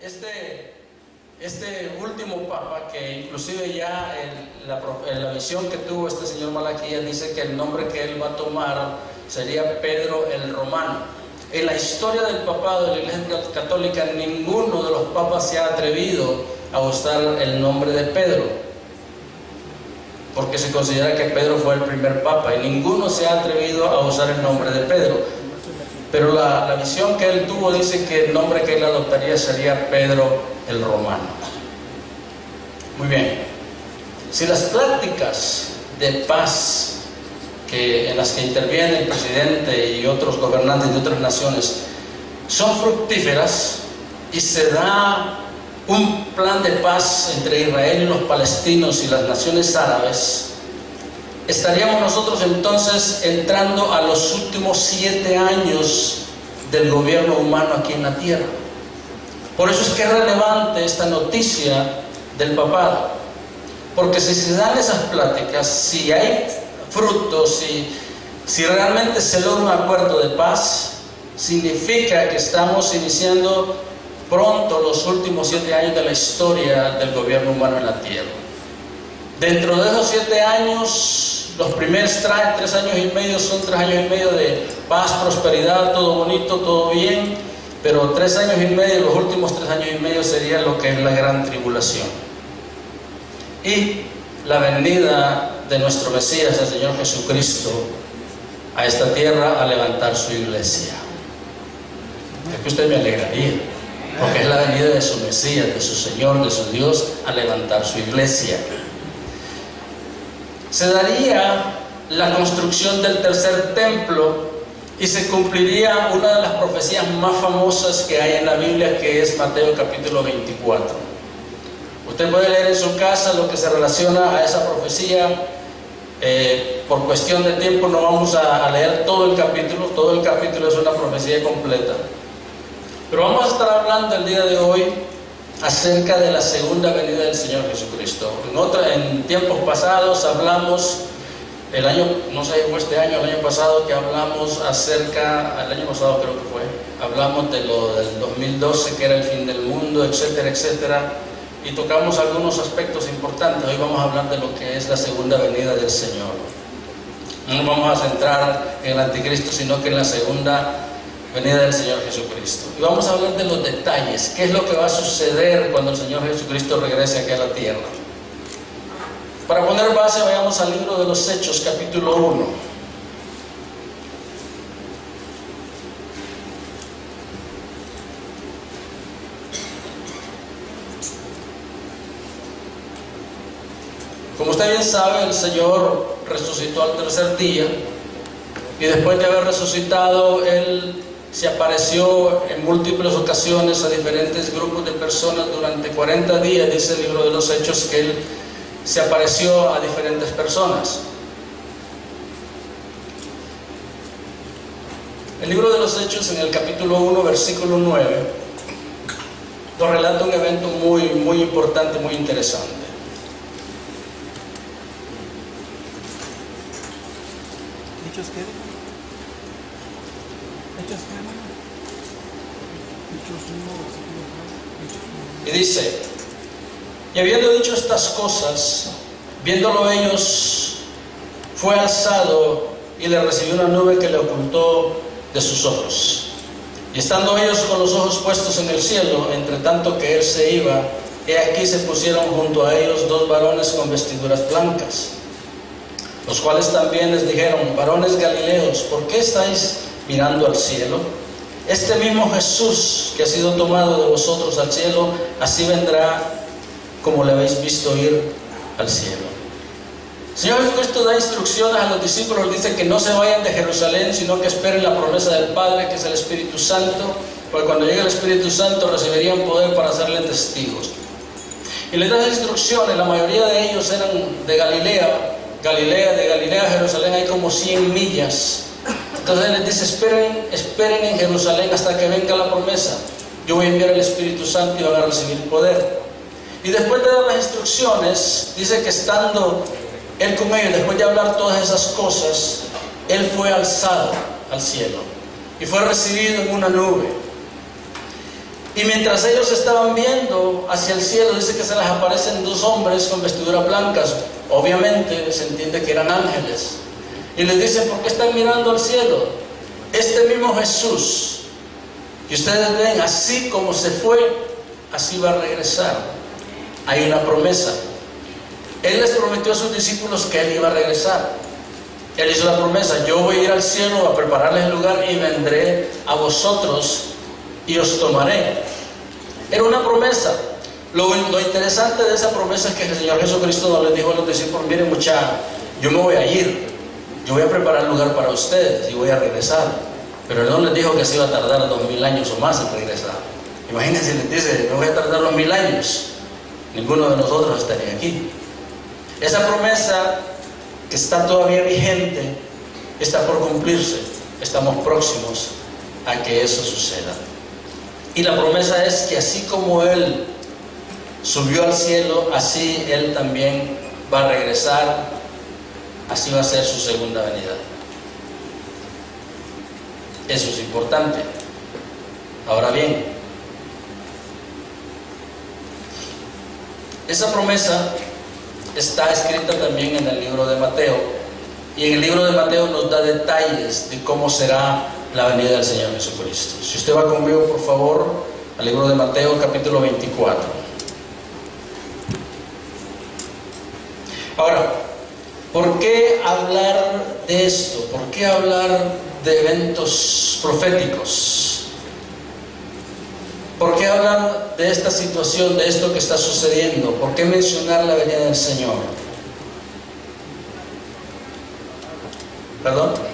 Este último papa, que inclusive ya la visión que tuvo este señor Malaquías dice que el nombre que él va a tomar sería Pedro el Romano. En la historia del papado de la Iglesia Católica, ninguno de los papas se ha atrevido a usar el nombre de Pedro, porque se considera que Pedro fue el primer papa, y ninguno se ha atrevido a usar el nombre de Pedro. Pero la visión que él tuvo dice que el nombre que él adoptaría sería Pedro el Romano. Muy bien. Si las pláticas de paz en las que interviene el presidente y otros gobernantes de otras naciones son fructíferas y se da un plan de paz entre Israel y los palestinos y las naciones árabes, estaríamos nosotros entonces entrando a los últimos 7 años del gobierno humano aquí en la tierra. Por eso es que es relevante esta noticia del papado, porque si se dan esas pláticas, si hay frutos, si realmente se logra un acuerdo de paz, significa que estamos iniciando pronto los últimos 7 años de la historia del gobierno humano en la tierra. Dentro de esos 7 años, los primeros 3 años y medio son 3 años y medio de paz, prosperidad, todo bonito, todo bien, pero 3 años y medio, los últimos 3 años y medio sería lo que es la gran tribulación. Y la venida de nuestro Mesías, el Señor Jesucristo, a esta tierra a levantar su iglesia. Es que usted me alegraría, porque es la venida de su Mesías, de su Señor, de su Dios, a levantar su iglesia. Se daría la construcción del tercer templo y se cumpliría una de las profecías más famosas que hay en la Biblia, que es Mateo capítulo 24. Usted puede leer en su casa lo que se relaciona a esa profecía. Por cuestión de tiempo no vamos a leer todo el capítulo es una profecía completa. Pero vamos a estar hablando el día de hoy acerca de la segunda venida del Señor Jesucristo. En tiempos pasados hablamos, el año pasado que hablamos el año pasado creo que fue, hablamos de lo del 2012, que era el fin del mundo, etcétera, etcétera, y tocamos algunos aspectos importantes. Hoy vamos a hablar de lo que es la segunda venida del Señor. No nos vamos a centrar en el anticristo, sino que en la segunda venida del Señor Jesucristo. Y vamos a hablar de los detalles, qué es lo que va a suceder cuando el Señor Jesucristo regrese aquí a la tierra. Para poner base, vayamos al libro de los Hechos, capítulo 1. Como usted bien sabe, el Señor resucitó al tercer día, y después de haber resucitado, Él se apareció en múltiples ocasiones a diferentes grupos de personas durante 40 días, dice el libro de los Hechos, que Él se apareció a diferentes personas. El libro de los Hechos, en el capítulo 1, versículo 9, nos relata un evento muy, muy importante, muy interesante. ¿Hechos qué? ¿Hechos qué, hermano? Hechos 1, versículo 9. Y dice: y habiendo dicho estas cosas, viéndolo ellos, fue alzado y le recibió una nube que le ocultó de sus ojos. Y estando ellos con los ojos puestos en el cielo, entre tanto que él se iba, he aquí se pusieron junto a ellos 2 varones con vestiduras blancas, los cuales también les dijeron: varones galileos, ¿por qué estáis mirando al cielo? Este mismo Jesús que ha sido tomado de vosotros al cielo, así vendrá como le habéis visto ir al cielo. El Señor Jesucristo da instrucciones a los discípulos, dice que no se vayan de Jerusalén, sino que esperen la promesa del Padre, que es el Espíritu Santo, porque cuando llegue el Espíritu Santo recibirían poder para serle testigos. Y les da instrucciones. La mayoría de ellos eran de Galilea. De Galilea a Jerusalén hay como 100 millas. Entonces Él les dice: esperen en Jerusalén hasta que venga la promesa. Yo voy a enviar el Espíritu Santo y van a recibir poder. Y después de dar las instrucciones, dice que estando Él con ellos, después de hablar todas esas cosas, Él fue alzado al cielo y fue recibido en una nube. Y mientras ellos estaban viendo hacia el cielo, dice que se les aparecen dos hombres con vestiduras blancas. Obviamente se entiende que eran ángeles. Y les dicen: ¿por qué están mirando al cielo? Este mismo Jesús que ustedes ven, así como se fue, así va a regresar. Hay una promesa. Él les prometió a sus discípulos que Él iba a regresar. Él hizo la promesa: yo voy a ir al cielo a prepararles el lugar y vendré a vosotros y os tomaré. Era una promesa. Lo interesante de esa promesa es que el Señor Jesucristo no les dijo a los discípulos: miren muchachos, yo me voy a ir, yo voy a preparar el lugar para ustedes y voy a regresar. Pero Él no les dijo que se iba a tardar 2000 años o más en regresar. Imagínense, les dice: me voy a tardar los 1000 años. Ninguno de nosotros estaría aquí. Esa promesa, que está todavía vigente, está por cumplirse. Estamos próximos a que eso suceda. Y la promesa es que así como Él subió al cielo, así Él también va a regresar. Así va a ser su segunda venida. Eso es importante. Ahora bien, esa promesa está escrita también en el libro de Mateo. Y en el libro de Mateo nos da detalles de cómo será la venida del Señor Jesucristo. Si usted va conmigo, por favor, al libro de Mateo, capítulo 24. Ahora, ¿por qué hablar de esto? ¿Por qué hablar de eventos proféticos? ¿Por qué hablar de esta situación, de esto que está sucediendo? ¿Por qué mencionar la venida del Señor? ¿Perdón?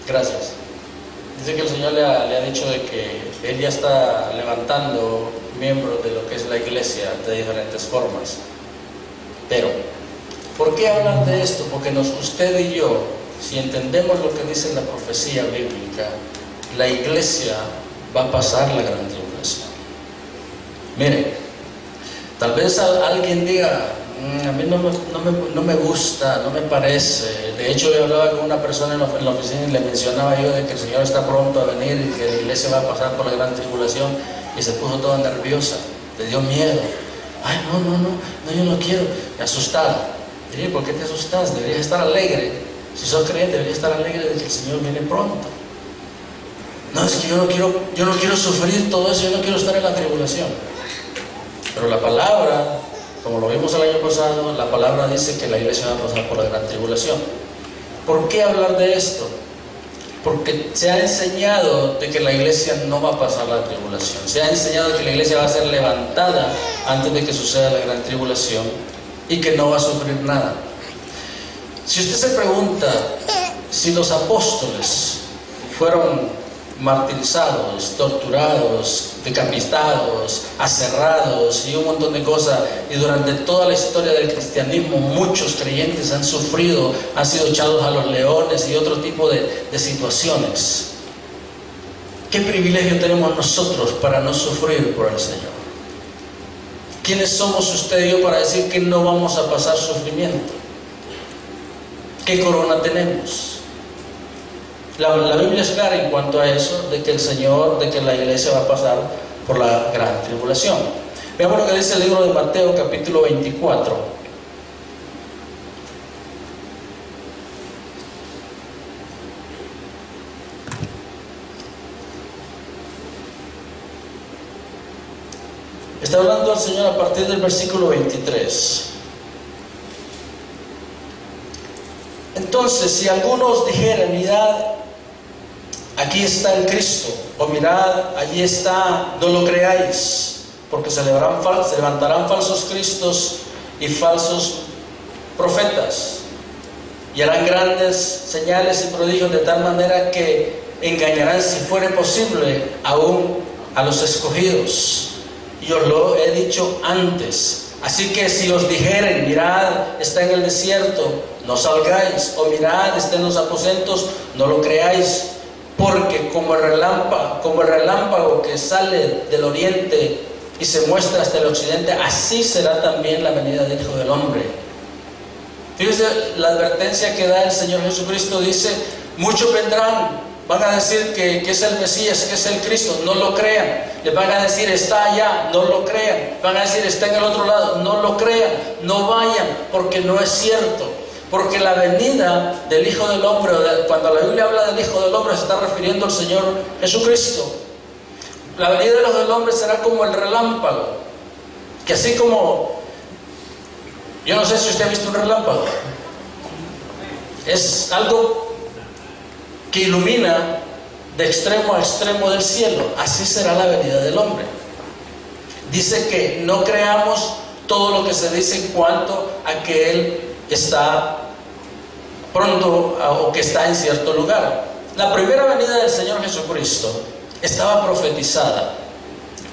Gracias. Dice que el Señor le ha dicho de que Él ya está levantando miembros de lo que es la iglesia de diferentes formas. Pero, ¿por qué hablar de esto? Porque usted y yo, si entendemos lo que dice la profecía bíblica, la iglesia va a pasar la gran tribulación. Mire, tal vez alguien diga: a mí no me gusta, no me parece. De hecho, yo hablaba con una persona en la oficina y le mencionaba yo de que el Señor está pronto a venir y que la iglesia va a pasar por la gran tribulación, y se puso toda nerviosa, le dio miedo. Ay, no, yo no quiero. Asustada. Dije: ¿por qué te asustas? Deberías estar alegre. Si sos creyente, deberías estar alegre de que el Señor viene pronto. No, es que yo no quiero sufrir todo eso, yo no quiero estar en la tribulación. Pero la palabra, como lo vimos el año pasado, la palabra dice que la iglesia va a pasar por la gran tribulación. ¿Por qué hablar de esto? Porque se ha enseñado de que la iglesia no va a pasar la tribulación. Se ha enseñado de que la iglesia va a ser levantada antes de que suceda la gran tribulación y que no va a sufrir nada. Si usted se pregunta si los apóstoles fueron martirizados, torturados, decapitados, aserrados y un montón de cosas, y durante toda la historia del cristianismo muchos creyentes han sufrido, han sido echados a los leones y otro tipo de situaciones, ¿qué privilegio tenemos nosotros para no sufrir por el Señor? ¿Quiénes somos usted y yo para decir que no vamos a pasar sufrimiento? ¿Qué corona tenemos? La Biblia es clara en cuanto a eso, de que el Señor, de que la iglesia va a pasar por la gran tribulación. Veamos lo que dice el libro de Mateo, capítulo 24. Está hablando el Señor a partir del versículo 23. Entonces, si algunos dijeran: mirad, aquí está el Cristo, o mirad, allí está, no lo creáis, porque se levantarán falsos cristos y falsos profetas, y harán grandes señales y prodigios, de tal manera que engañarán, si fuere posible, aún a los escogidos. Y os lo he dicho antes. Así que si os dijeren, mirad, está en el desierto, no salgáis, o mirad, está en los aposentos, no lo creáis, porque como el relámpago que sale del oriente y se muestra hasta el occidente, así será también la venida del Hijo del Hombre. Fíjense la advertencia que da el Señor Jesucristo. Dice: muchos vendrán, van a decir que es el Mesías, que es el Cristo, no lo crean. Les van a decir: está allá, no lo crean. Van a decir: está en el otro lado, no lo crean, no vayan, porque no es cierto. Porque la venida del Hijo del Hombre, cuando la Biblia habla del Hijo del Hombre, se está refiriendo al Señor Jesucristo. La venida del Hijo del Hombre será como el relámpago, que así como, yo no sé si usted ha visto un relámpago, es algo que ilumina de extremo a extremo del cielo. Así será la venida del hombre. Dice que no creamos todo lo que se dice en cuanto a que Él está pronto o que está en cierto lugar. La primera venida del Señor Jesucristo estaba profetizada.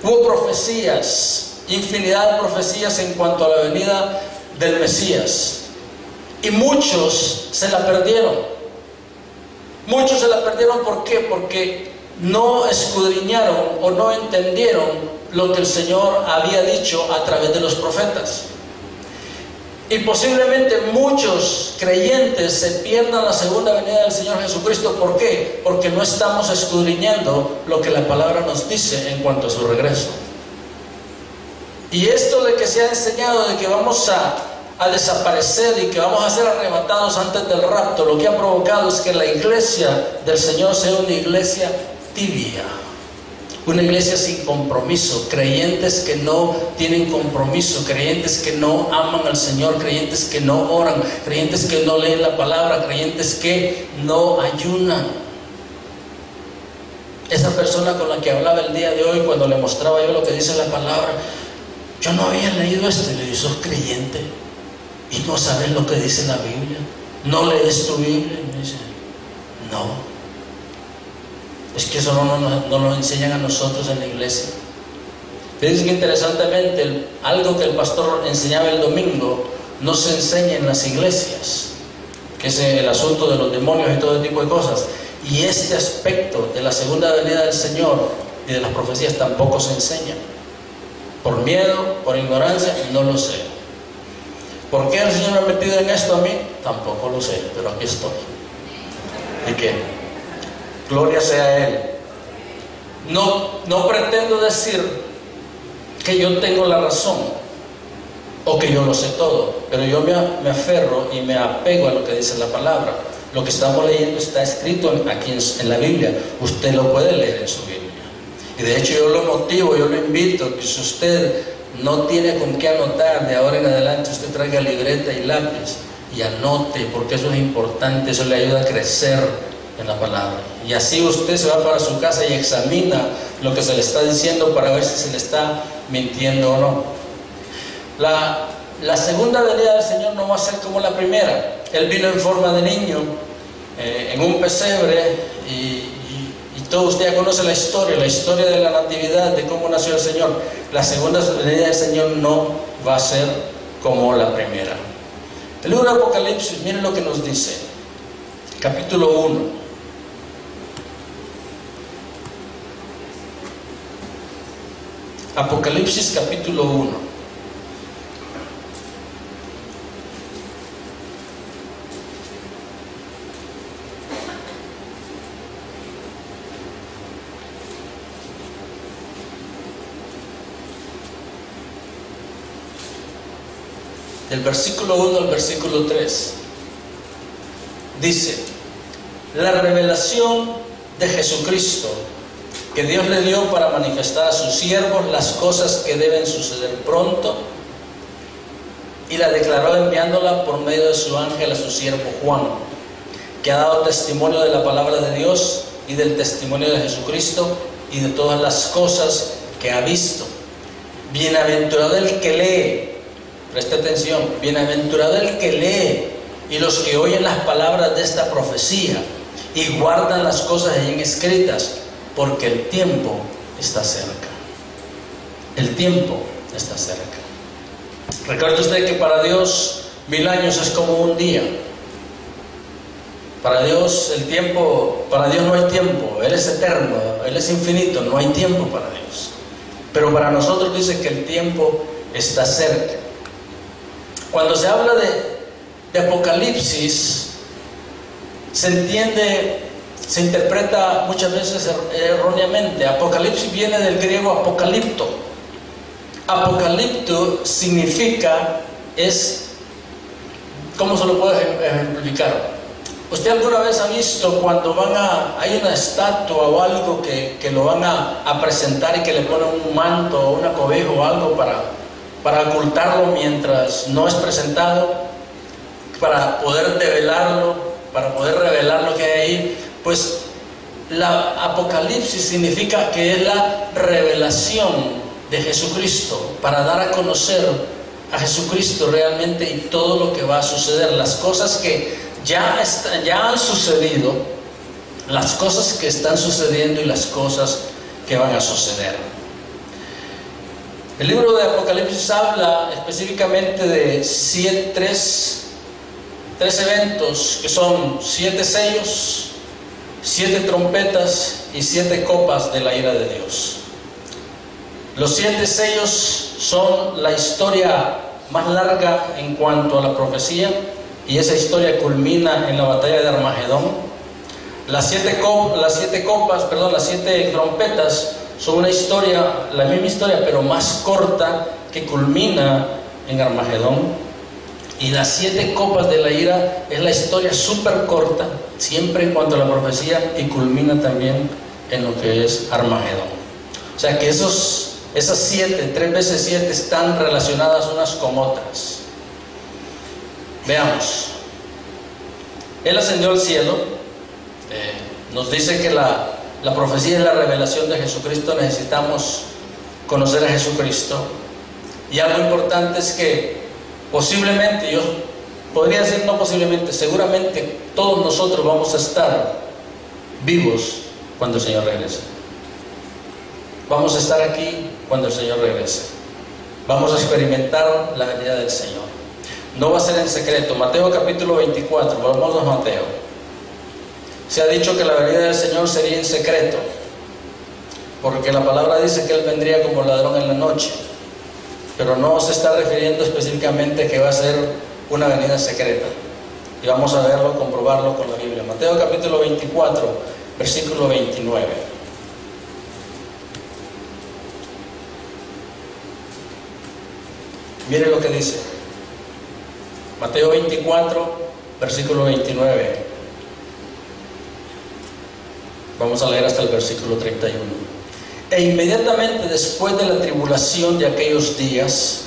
Hubo profecías, infinidad de profecías en cuanto a la venida del Mesías, y muchos se la perdieron. Muchos se la perdieron. ¿Por qué? Porque no escudriñaron o no entendieron lo que el Señor había dicho a través de los profetas. Y posiblemente muchos creyentes se pierdan la segunda venida del Señor Jesucristo. ¿Por qué? Porque no estamos escudriñando lo que la palabra nos dice en cuanto a su regreso. Y esto de que se ha enseñado de que vamos a desaparecer y que vamos a ser arrebatados antes del rapto, lo que ha provocado es que la iglesia del Señor sea una iglesia tibia, una iglesia sin compromiso, creyentes que no tienen compromiso, creyentes que no aman al Señor, creyentes que no oran, creyentes que no leen la palabra, creyentes que no ayunan. Esa persona con la que hablaba el día de hoy, cuando le mostraba yo lo que dice la palabra, yo no había leído esto, y le dije: ¿sos creyente y no sabes lo que dice la Biblia? ¿No lees tu Biblia? Y me dice: no, es que eso no nos enseñan a nosotros en la iglesia. Fíjense que interesantemente, algo que el pastor enseñaba el domingo no se enseña en las iglesias, que es el asunto de los demonios y todo tipo de cosas. Y este aspecto de la segunda venida del Señor y de las profecías tampoco se enseña. Por miedo, por ignorancia, no lo sé. ¿Por qué el Señor me ha metido en esto a mí? Tampoco lo sé, pero aquí estoy. ¿Y qué? Gloria sea a Él. No pretendo decir que yo tengo la razón o que yo lo sé todo, pero yo me aferro y me apego a lo que dice la palabra. Lo que estamos leyendo está escrito aquí en la Biblia. Usted lo puede leer en su Biblia. Y de hecho yo lo motivo, yo lo invito, que si usted no tiene con qué anotar, de ahora en adelante usted traiga libreta y lápiz y anote, porque eso es importante, eso le ayuda a crecer en la palabra. Y así usted se va para su casa y examina lo que se le está diciendo para ver si se le está mintiendo o no. La segunda venida del Señor no va a ser como la primera. Él vino en forma de niño, en un pesebre, y todos usted ya conoce la historia de la natividad, de cómo nació el Señor. La segunda venida del Señor no va a ser como la primera. El libro de Apocalipsis, miren lo que nos dice, capítulo 1. Apocalipsis capítulo 1. Del versículo 1 al versículo 3 dice: la revelación de Jesucristo que Dios le dio para manifestar a sus siervos las cosas que deben suceder pronto, y la declaró enviándola por medio de su ángel a su siervo Juan, que ha dado testimonio de la palabra de Dios y del testimonio de Jesucristo y de todas las cosas que ha visto. Bienaventurado el que lee, preste atención, bienaventurado el que lee y los que oyen las palabras de esta profecía y guardan las cosas allí escritas, porque el tiempo está cerca. El tiempo está cerca. Recuerde usted que para Dios 1000 años es como un día. Para Dios el tiempo, para Dios no hay tiempo, Él es eterno, Él es infinito, no hay tiempo para Dios. Pero para nosotros dice que el tiempo está cerca. Cuando se habla de Apocalipsis, se entiende, se interpreta muchas veces erróneamente. Apocalipsis viene del griego apocalipto. Apocalipto significa, ¿cómo se lo puedo ejemplificar? ¿Usted alguna vez ha visto cuando hay una estatua o algo que lo van a presentar y que le ponen un manto o una cobija o algo para ocultarlo mientras no es presentado, para poder develarlo, para poder revelar lo que hay ahí? Pues la Apocalipsis significa que es la revelación de Jesucristo, para dar a conocer a Jesucristo realmente y todo lo que va a suceder, las cosas que ya han sucedido, las cosas que están sucediendo y las cosas que van a suceder. El libro de Apocalipsis habla específicamente de tres eventos, que son 7 sellos, 7 trompetas y 7 copas de la ira de Dios. Los 7 sellos son la historia más larga en cuanto a la profecía, y esa historia culmina en la batalla de Armagedón. Las 7 trompetas son una historia, la misma historia, pero más corta, que culmina en Armagedón. Y las 7 copas de la ira es la historia súper corta, siempre en cuanto a la profecía, y culmina también en lo que es Armagedón. O sea que esas 7, 3 veces 7, están relacionadas unas con otras. Veamos. Él ascendió al cielo. Nos dice que la profecía y la revelación de Jesucristo, necesitamos conocer a Jesucristo. Y algo importante es que posiblemente, yo podría decir no posiblemente, seguramente todos nosotros vamos a estar vivos cuando el Señor regrese. Vamos a estar aquí cuando el Señor regrese. Vamos a experimentar la venida del Señor. No va a ser en secreto. Mateo capítulo 24, volvamos a Mateo. Se ha dicho que la venida del Señor sería en secreto, porque la palabra dice que Él vendría como ladrón en la noche, pero no se está refiriendo específicamente que va a ser una venida secreta. Y vamos a verlo, comprobarlo con la Biblia. Mateo capítulo 24, versículo 29. Mire lo que dice. Mateo 24, versículo 29. Vamos a leer hasta el versículo 31. E inmediatamente después de la tribulación de aquellos días,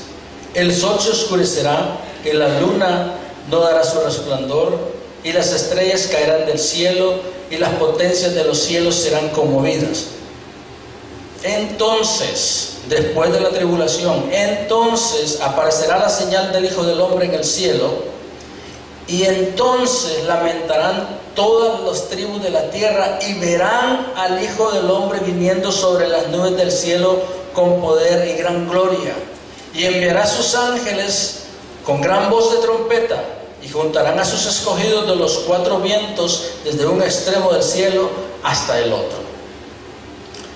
el sol se oscurecerá, que la luna no dará su resplandor, y las estrellas caerán del cielo, y las potencias de los cielos serán conmovidas. Entonces, después de la tribulación, entonces aparecerá la señal del Hijo del Hombre en el cielo, y entonces lamentarán todas las tribus de la tierra y verán al Hijo del Hombre viniendo sobre las nubes del cielo con poder y gran gloria. Y enviará a sus ángeles con gran voz de trompeta, y juntarán a sus escogidos de los 4 vientos, desde un extremo del cielo hasta el otro.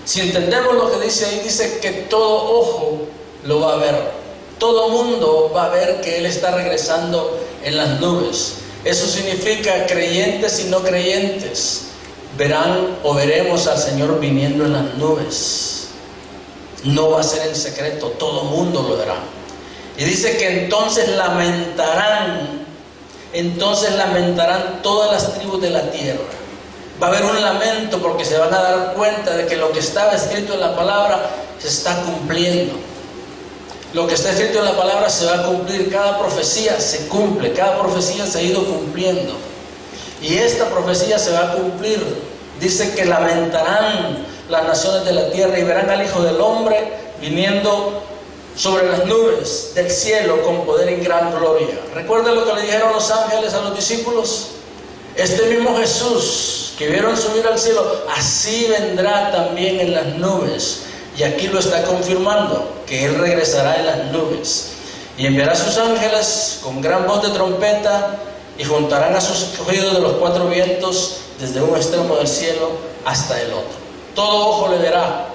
Si entendemos lo que dice ahí, dice que todo ojo lo va a ver. Todo mundo va a ver que Él está regresando en las nubes. Eso significa creyentes y no creyentes verán o veremos al Señor viniendo en las nubes. No va a ser en secreto, todo mundo lo verá. Y dice que entonces lamentarán todas las tribus de la tierra. Va a haber un lamento porque se van a dar cuenta de que lo que estaba escrito en la palabra se está cumpliendo. Lo que está escrito en la palabra se va a cumplir. Cada profecía se cumple, cada profecía se ha ido cumpliendo. Y esta profecía se va a cumplir. Dice que lamentarán las naciones de la tierra y verán al Hijo del Hombre viniendo sobre las nubes del cielo con poder y gran gloria. ¿Recuerda lo que le dijeron los ángeles a los discípulos? Este mismo Jesús que vieron subir al cielo, así vendrá también en las nubes. Y aquí lo está confirmando, que Él regresará en las nubes. Y enviará a sus ángeles con gran voz de trompeta, y juntarán a sus escogidos de los cuatro vientos, desde un extremo del cielo hasta el otro. Todo ojo le verá.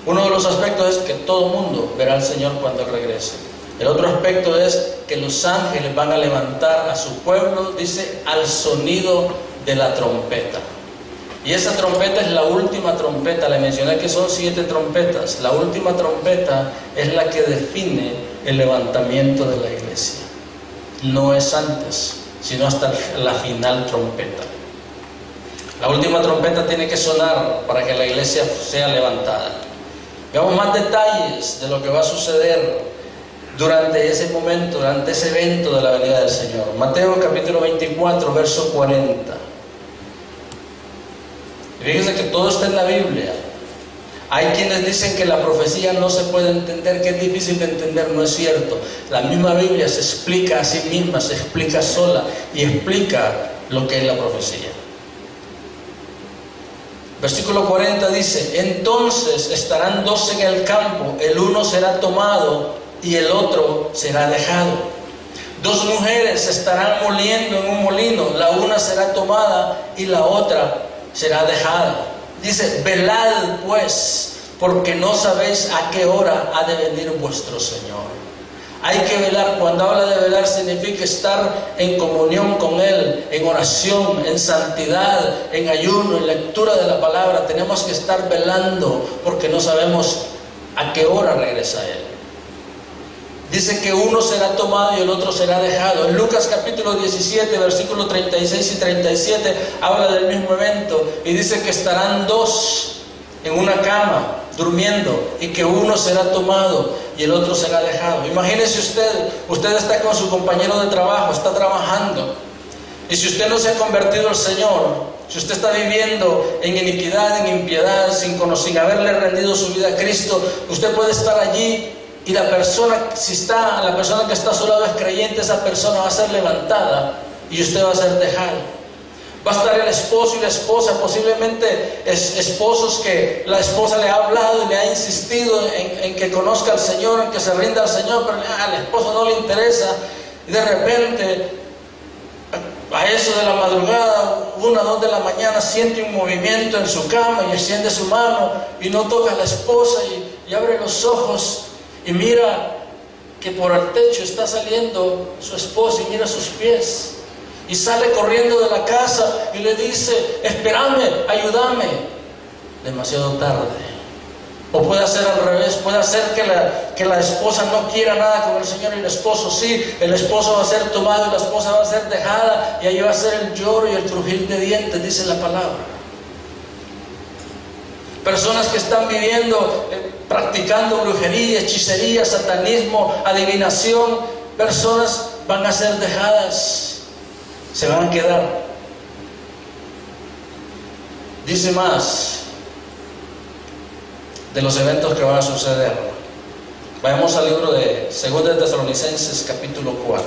Uno de los aspectos es que todo mundo verá al Señor cuando Él regrese. El otro aspecto es que los ángeles van a levantar a su pueblo, dice, al sonido de la trompeta. Y esa trompeta es la última trompeta. Le mencioné que son 7 trompetas. La última trompeta es la que define el levantamiento de la iglesia. No es antes, sino hasta la final trompeta. La última trompeta tiene que sonar para que la iglesia sea levantada. Veamos más detalles de lo que va a suceder durante ese momento, durante ese evento de la venida del Señor. Mateo capítulo 24, verso 40. Fíjense que todo está en la Biblia. Hay quienes dicen que la profecía no se puede entender, que es difícil de entender. No es cierto. La misma Biblia se explica a sí misma, se explica sola y explica lo que es la profecía. Versículo 40 dice: entonces estarán 2 en el campo, el uno será tomado y el otro será dejado. 2 mujeres estarán moliendo en un molino, la una será tomada y la otra será dejada. Dice: velad pues, porque no sabéis a qué hora ha de venir vuestro Señor. Hay que velar. Cuando habla de velar, significa estar en comunión con Él, en oración, en santidad, en ayuno, en lectura de la palabra. Tenemos que estar velando, porque no sabemos a qué hora regresa Él. Dice que uno será tomado y el otro será dejado. En Lucas capítulo 17, versículos 36 y 37, habla del mismo evento y dice que estarán 2 en una cama durmiendo y que uno será tomado y el otro será dejado. Imagínese usted está con su compañero de trabajo, está trabajando, y si usted no se ha convertido al Señor, si usted está viviendo en iniquidad, en impiedad, sin haberle rendido su vida a Cristo, usted puede estar allí. Y la persona que está a su lado es creyente, esa persona va a ser levantada y usted va a ser dejado. Va a estar el esposo y la esposa, posiblemente esposos que la esposa le ha hablado y le ha insistido en que conozca al Señor, en que se rinda al Señor, pero al esposo no le interesa. Y de repente, a eso de la madrugada, 1 o 2 de la mañana, siente un movimiento en su cama y extiende su mano y no toca a la esposa y abre los ojos. Y mira que por el techo está saliendo su esposa y mira sus pies. Y sale corriendo de la casa y le dice: espérame, ayúdame. Demasiado tarde. O puede ser al revés, puede ser que la esposa no quiera nada con el Señor y el esposo sí. El esposo va a ser tomado y la esposa va a ser dejada. Y ahí va a ser el lloro y el crujir de dientes, dice la palabra. Personas que están viviendo, practicando brujería, hechicería, satanismo, adivinación, personas van a ser dejadas, se van a quedar. Dice más de los eventos que van a suceder. Vayamos al libro de 2 de Tesalonicenses capítulo 4.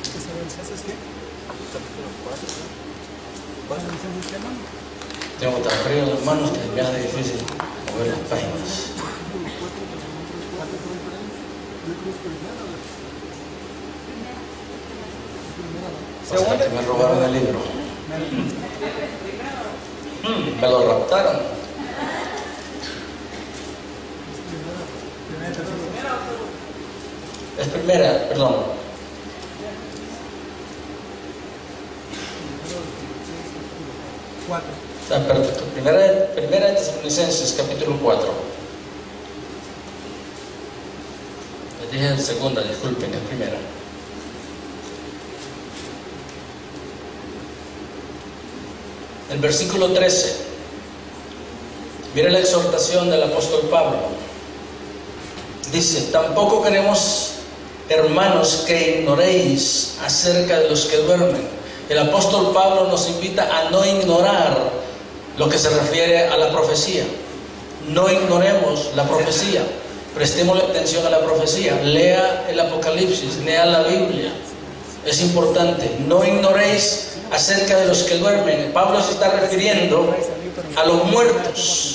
¿Tesalonicenses qué? Capítulo 4. ¿Tesalonicenses qué, hermano? Tengo tan frío en las manos que me hace difícil mover las páginas. O sea, que me robaron el libro. Me lo raptaron. Es primera, perdón. Perfecto. Primera de Tesalonicenses capítulo 4. Les dije segunda, disculpen, es primera. El versículo 13. Mire la exhortación del apóstol Pablo. Dice: tampoco queremos, hermanos, que ignoréis acerca de los que duermen. El apóstol Pablo nos invita a no ignorar lo que se refiere a la profecía. No ignoremos la profecía. Prestemos atención a la profecía. Lea el Apocalipsis, lea la Biblia. Es importante. No ignoréis acerca de los que duermen. Pablo se está refiriendo a los muertos.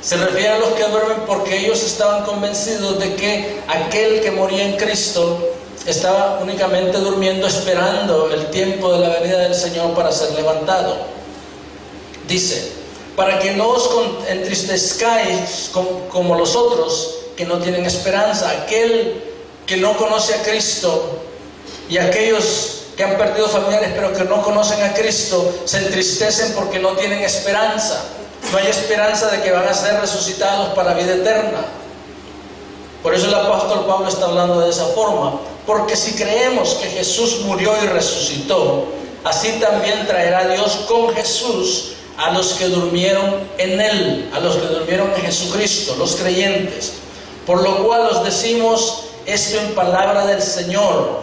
Se refiere a los que duermen porque ellos estaban convencidos de que aquel que moría en Cristo estaba únicamente durmiendo, esperando el tiempo de la venida del Señor para ser levantado. Dice: para que no os entristezcáis como los otros que no tienen esperanza. Aquel que no conoce a Cristo y aquellos que han perdido familiares pero que no conocen a Cristo se entristecen porque no tienen esperanza. No hay esperanza de que van a ser resucitados para vida eterna. Por eso el apóstol Pablo está hablando de esa forma, porque si creemos que Jesús murió y resucitó, así también traerá Dios con Jesús a los que durmieron en Él, a los que durmieron en Jesucristo, los creyentes. Por lo cual os decimos esto en palabra del Señor,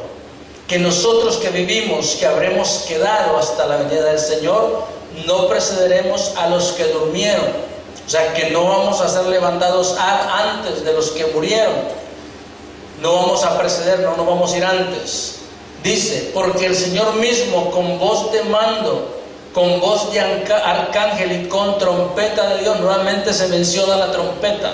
que nosotros que vivimos, que habremos quedado hasta la venida del Señor, no precederemos a los que durmieron. O sea, que no vamos a ser levantados antes de los que murieron. No vamos a preceder, no nos vamos a ir antes. Dice: porque el Señor mismo, con voz de mando, con voz de arcángel y con trompeta de Dios, nuevamente se menciona la trompeta,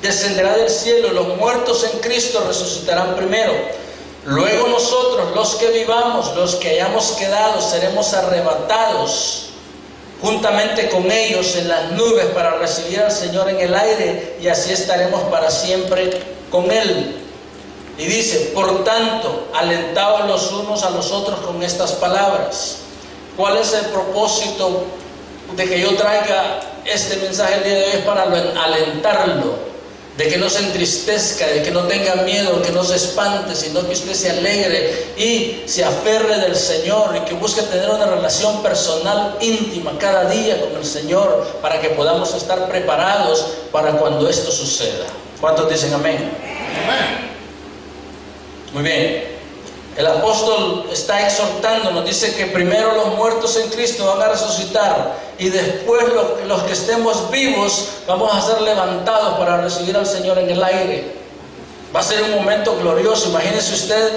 descenderá del cielo, y los muertos en Cristo resucitarán primero. Luego nosotros, los que vivamos, los que hayamos quedado, seremos arrebatados juntamente con ellos en las nubes para recibir al Señor en el aire, y así estaremos para siempre con Él. Y dice: por tanto, alentaos los unos a los otros con estas palabras. ¿Cuál es el propósito de que yo traiga este mensaje el día de hoy? Es para alentarlo, de que no se entristezca, de que no tenga miedo, de que no se espante, sino que usted se alegre y se aferre del Señor, y que busque tener una relación personal íntima cada día con el Señor, para que podamos estar preparados para cuando esto suceda. ¿Cuántos dicen amén? Amén. Muy bien. El apóstol está exhortándonos, dice que primero los muertos en Cristo van a resucitar, y después los que estemos vivos vamos a ser levantados para recibir al Señor en el aire. Va a ser un momento glorioso. Imagínese usted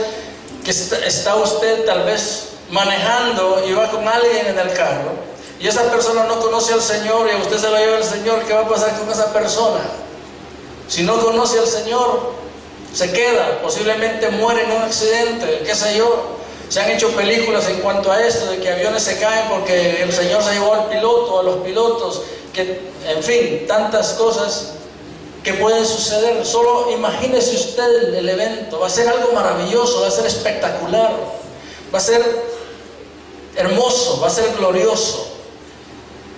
que está usted tal vez manejando y va con alguien en el carro, y esa persona no conoce al Señor, y a usted se lo lleva el Señor. ¿Qué va a pasar con esa persona? Si no conoce al Señor, se queda, posiblemente muere en un accidente, qué sé yo. Se han hecho películas en cuanto a esto, de que aviones se caen porque el Señor se llevó al piloto, a los pilotos, que, en fin, tantas cosas que pueden suceder. Solo imagínese usted el evento. Va a ser algo maravilloso, va a ser espectacular, va a ser hermoso, va a ser glorioso.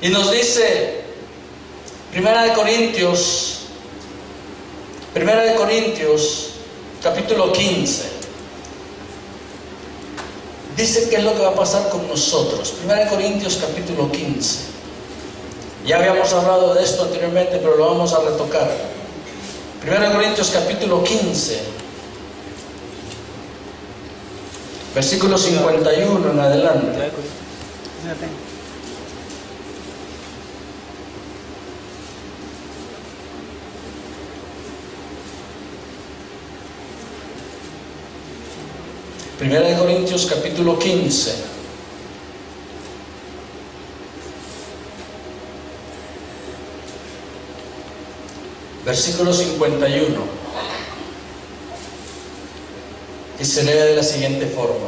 Y nos dice Primera de Corintios capítulo 15, dice qué es lo que va a pasar con nosotros. Primera de Corintios capítulo 15. Ya habíamos hablado de esto anteriormente, pero lo vamos a retocar. Primera de Corintios capítulo 15, versículo 51 en adelante. 1 Corintios capítulo 15, versículo 51, y se lee de la siguiente forma: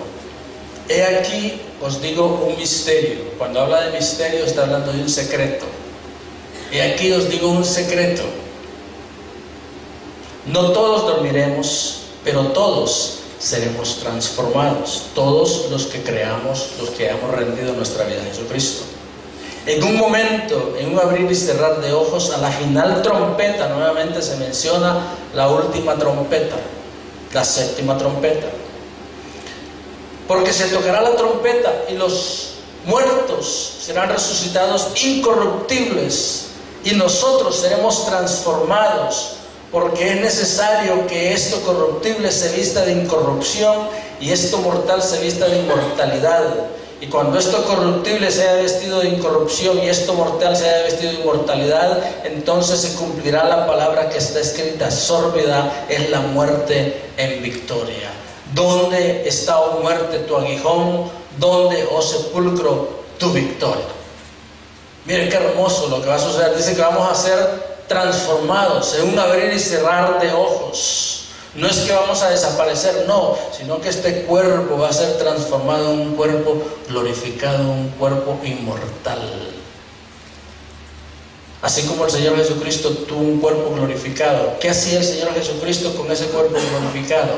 he aquí os digo un misterio. Cuando habla de misterio está hablando de un secreto. He aquí os digo un secreto: no todos dormiremos, pero todos seremos transformados, todos los que creamos, los que hemos rendido nuestra vida a Jesucristo. En un momento, en un abrir y cerrar de ojos, a la final trompeta, nuevamente se menciona la última trompeta, la séptima trompeta. Porque se tocará la trompeta y los muertos serán resucitados incorruptibles, y nosotros seremos transformados, porque es necesario que esto corruptible se vista de incorrupción y esto mortal se vista de inmortalidad. Y cuando esto corruptible se haya vestido de incorrupción y esto mortal se haya vestido de inmortalidad, entonces se cumplirá la palabra que está escrita: sórbida es la muerte en victoria. ¿Dónde está, oh muerte, tu aguijón? ¿Dónde, oh sepulcro, tu victoria? Miren qué hermoso lo que va a suceder. Dice que vamos a ser transformados en un abrir y cerrar de ojos. No es que vamos a desaparecer, no, sino que este cuerpo va a ser transformado en un cuerpo glorificado, un cuerpo inmortal. Así como el Señor Jesucristo tuvo un cuerpo glorificado. ¿Qué hacía el Señor Jesucristo con ese cuerpo glorificado?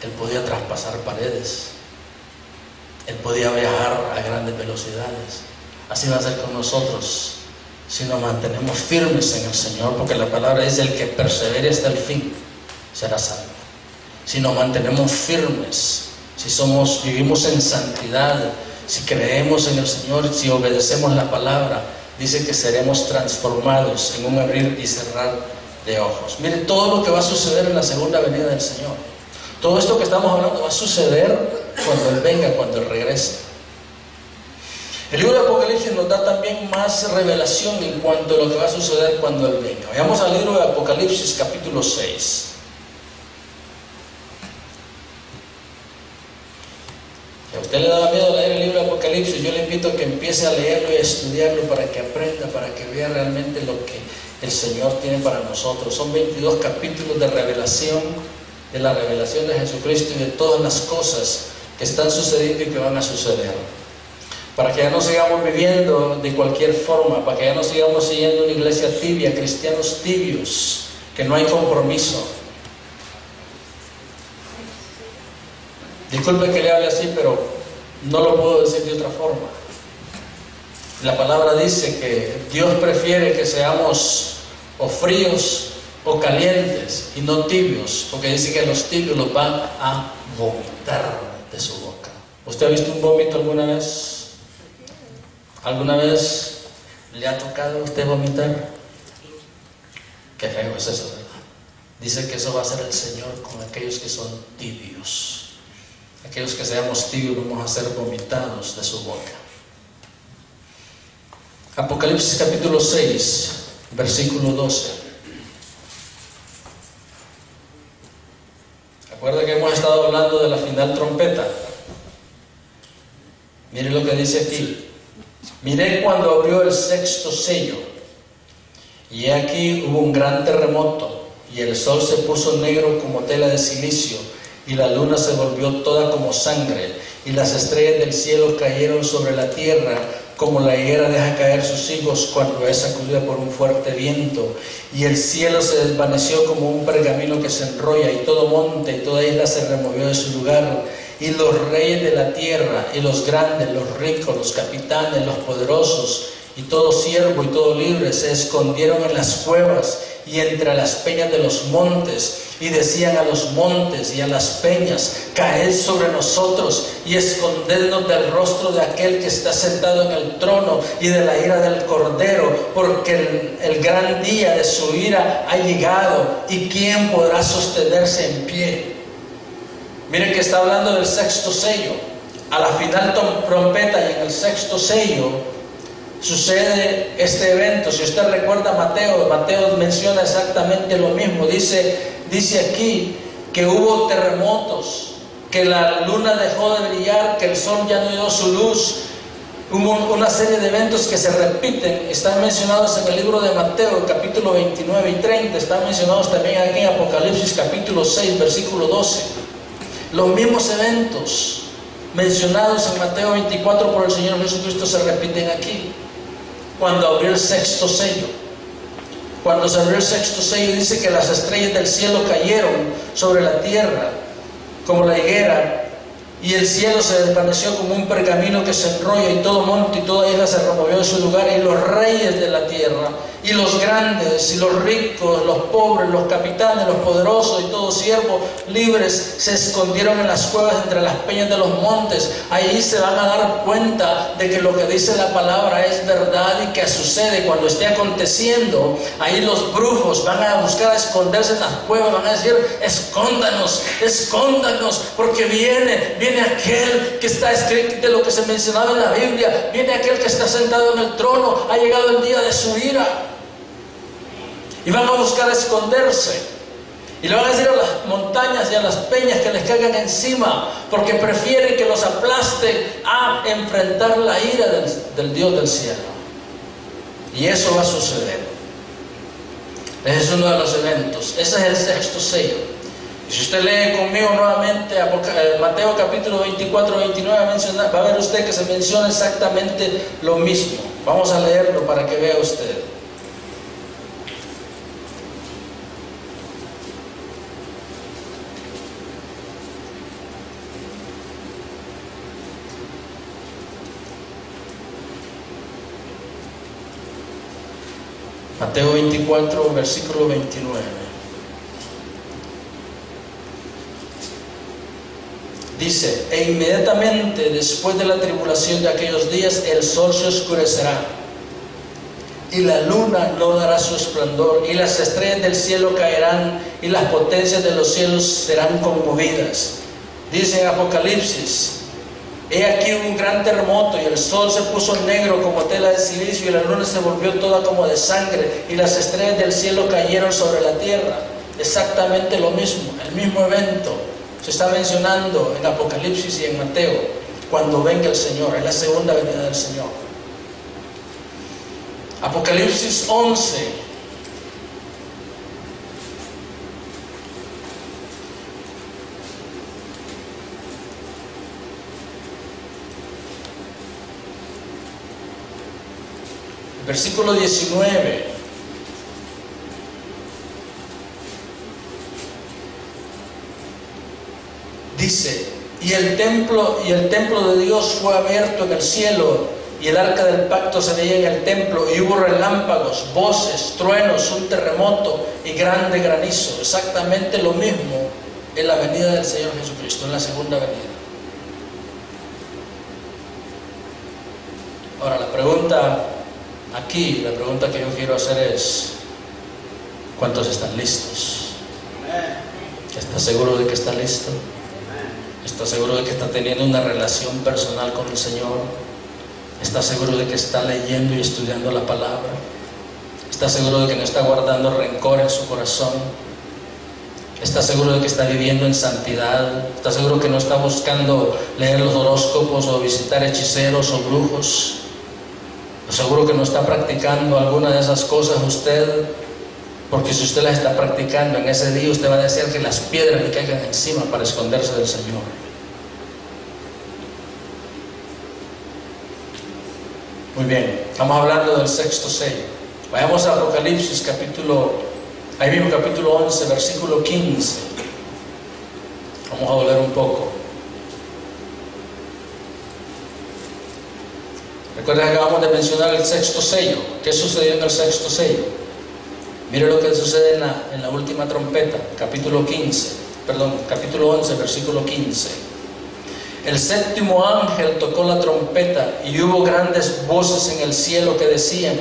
Él podía traspasar paredes. Él podía viajar a grandes velocidades. Así va a ser con nosotros si nos mantenemos firmes en el Señor, porque la palabra dice: el que persevere hasta el fin será salvo. Si nos mantenemos firmes, si vivimos en santidad, si creemos en el Señor, si obedecemos la palabra, dice que seremos transformados en un abrir y cerrar de ojos. Miren todo lo que va a suceder en la segunda venida del Señor. Todo esto que estamos hablando va a suceder cuando Él venga, cuando Él regrese. El libro de Apocalipsis nos da también más revelación en cuanto a lo que va a suceder cuando Él venga. Vayamos al libro de Apocalipsis capítulo 6. Si a usted le da miedo leer el libro de Apocalipsis, yo le invito a que empiece a leerlo y a estudiarlo para que aprenda, para que vea realmente lo que el Señor tiene para nosotros. Son 22 capítulos de revelación, de la revelación de Jesucristo y de todas las cosas que están sucediendo y que van a suceder. Para que ya no sigamos viviendo de cualquier forma, para que ya no sigamos siguiendo una iglesia tibia, cristianos tibios, que no hay compromiso. Disculpe que le hable así, pero no lo puedo decir de otra forma. La palabra dice que Dios prefiere que seamos o fríos o calientes y no tibios, porque dice que los tibios los van a vomitar de su boca. ¿Usted ha visto un vómito alguna vez? ¿Alguna vez le ha tocado a usted vomitar? Qué feo es eso, ¿verdad? Dice que eso va a ser el Señor con aquellos que son tibios. Aquellos que seamos tibios vamos a ser vomitados de su boca. Apocalipsis capítulo 6, versículo 12. Recuerda que hemos estado hablando de la final trompeta. Mire lo que dice aquí. Miré cuando abrió el sexto sello, y he aquí hubo un gran terremoto, y el sol se puso negro como tela de silicio, y la luna se volvió toda como sangre, y las estrellas del cielo cayeron sobre la tierra, como la higuera deja caer sus higos cuando es sacudida por un fuerte viento. Y el cielo se desvaneció como un pergamino que se enrolla, y todo monte y toda isla se removió de su lugar. Y los reyes de la tierra, y los grandes, los ricos, los capitanes, los poderosos, y todo siervo y todo libre, se escondieron en las cuevas y entre las peñas de los montes, y decían a los montes y a las peñas: caed sobre nosotros y escondednos del rostro de aquel que está sentado en el trono y de la ira del Cordero, porque el gran día de su ira ha llegado, y ¿quién podrá sostenerse en pie? Miren que está hablando del sexto sello. A la final trompeta y en el sexto sello sucede este evento. Si usted recuerda Mateo menciona exactamente lo mismo. Dice aquí que hubo terremotos, que la luna dejó de brillar, que el sol ya no dio su luz. Hubo una serie de eventos que se repiten, están mencionados en el libro de Mateo, capítulo 29 y 30, están mencionados también aquí en Apocalipsis, capítulo 6, versículo 12. Los mismos eventos mencionados en Mateo 24 por el Señor Jesucristo se repiten aquí. Cuando abrió el sexto sello, cuando se abrió el sexto sello, dice que las estrellas del cielo cayeron sobre la tierra como la higuera Y el cielo se desvaneció como un pergamino que se enrolla, y todo monte y toda isla se removió de su lugar, y los reyes de la tierra, y los grandes, y los ricos, los pobres, los capitanes, los poderosos, y todo siervo libres, se escondieron en las cuevas entre las peñas de los montes. Ahí se van a dar cuenta de que lo que dice la palabra es verdad y que sucede cuando esté aconteciendo. Ahí los brujos van a buscar a esconderse en las cuevas, van a decir: escóndanos, escóndanos, porque viene aquel que está escrito de lo que se mencionaba en la Biblia, viene aquel que está sentado en el trono, ha llegado el día de su ira. Y van a buscar esconderse, y le van a decir a las montañas y a las peñas que les caigan encima, porque prefieren que los aplasten a enfrentar la ira del Dios del cielo. Y eso va a suceder. Ese es uno de los eventos. Ese es el sexto sello. Y si usted lee conmigo nuevamente Mateo capítulo 24, 29, va a ver usted que se menciona exactamente lo mismo. Vamos a leerlo para que vea usted. Mateo 24, versículo 29. Dice: e inmediatamente después de la tribulación de aquellos días, el sol se oscurecerá, y la luna no dará su esplendor, y las estrellas del cielo caerán, y las potencias de los cielos serán conmovidas. Dice en Apocalipsis: he aquí un gran terremoto, y el sol se puso negro como tela de silicio, y la luna se volvió toda como de sangre, y las estrellas del cielo cayeron sobre la tierra. Exactamente lo mismo, el mismo evento se está mencionando en Apocalipsis y en Mateo, cuando venga el Señor, es la segunda venida del Señor. Apocalipsis 11. Versículo 19. Dice: y el templo de Dios fue abierto en el cielo, y el arca del pacto se veía en el templo, y hubo relámpagos, voces, truenos, un terremoto y grande granizo. Exactamente lo mismo en la venida del Señor Jesucristo, en la segunda venida. Ahora la pregunta que yo quiero hacer es: ¿cuántos están listos? ¿Estás seguro de que está listo? ¿Estás seguro de que está teniendo una relación personal con el Señor? ¿Estás seguro de que está leyendo y estudiando la palabra? ¿Estás seguro de que no está guardando rencor en su corazón? ¿Estás seguro de que está viviendo en santidad? ¿Estás seguro que no está buscando leer los horóscopos o visitar hechiceros o brujos? Seguro que no está practicando alguna de esas cosas usted, porque si usted las está practicando en ese día, usted va a desear que las piedras le caigan encima para esconderse del Señor. Muy bien, estamos hablando del sexto sello. Vayamos a Apocalipsis capítulo 11, versículo 15. Vamos a volver un poco. Recuerden que acabamos de mencionar el sexto sello. ¿Qué sucedió en el sexto sello? Mire lo que sucede en la última trompeta, capítulo 11, versículo 15. El séptimo ángel tocó la trompeta, y hubo grandes voces en el cielo que decían: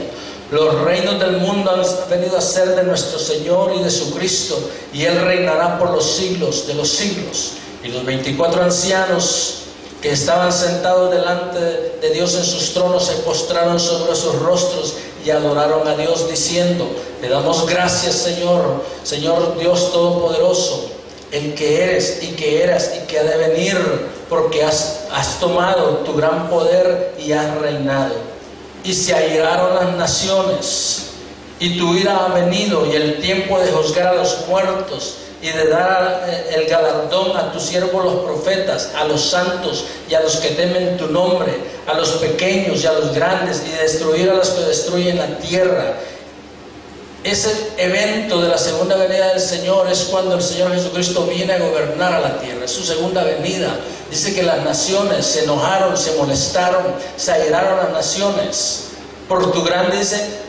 los reinos del mundo han venido a ser de nuestro Señor y de su Cristo, y Él reinará por los siglos de los siglos. Y los 24 ancianos que estaban sentados delante de Dios en sus tronos se postraron sobre sus rostros y adoraron a Dios diciendo: te damos gracias, Señor, Señor Dios Todopoderoso, el que eres y que eras y que ha de venir, porque has tomado tu gran poder y has reinado. Y se airaron las naciones, y tu ira ha venido, y el tiempo de juzgar a los muertos y de dar el galardón a tus siervos los profetas, a los santos y a los que temen tu nombre, a los pequeños y a los grandes, y destruir a los que destruyen la tierra. Ese evento de la segunda venida del Señor es cuando el Señor Jesucristo viene a gobernar a la tierra. Es su segunda venida. Dice que las naciones se enojaron, se molestaron, se airaron las naciones. Por tu grande, dice,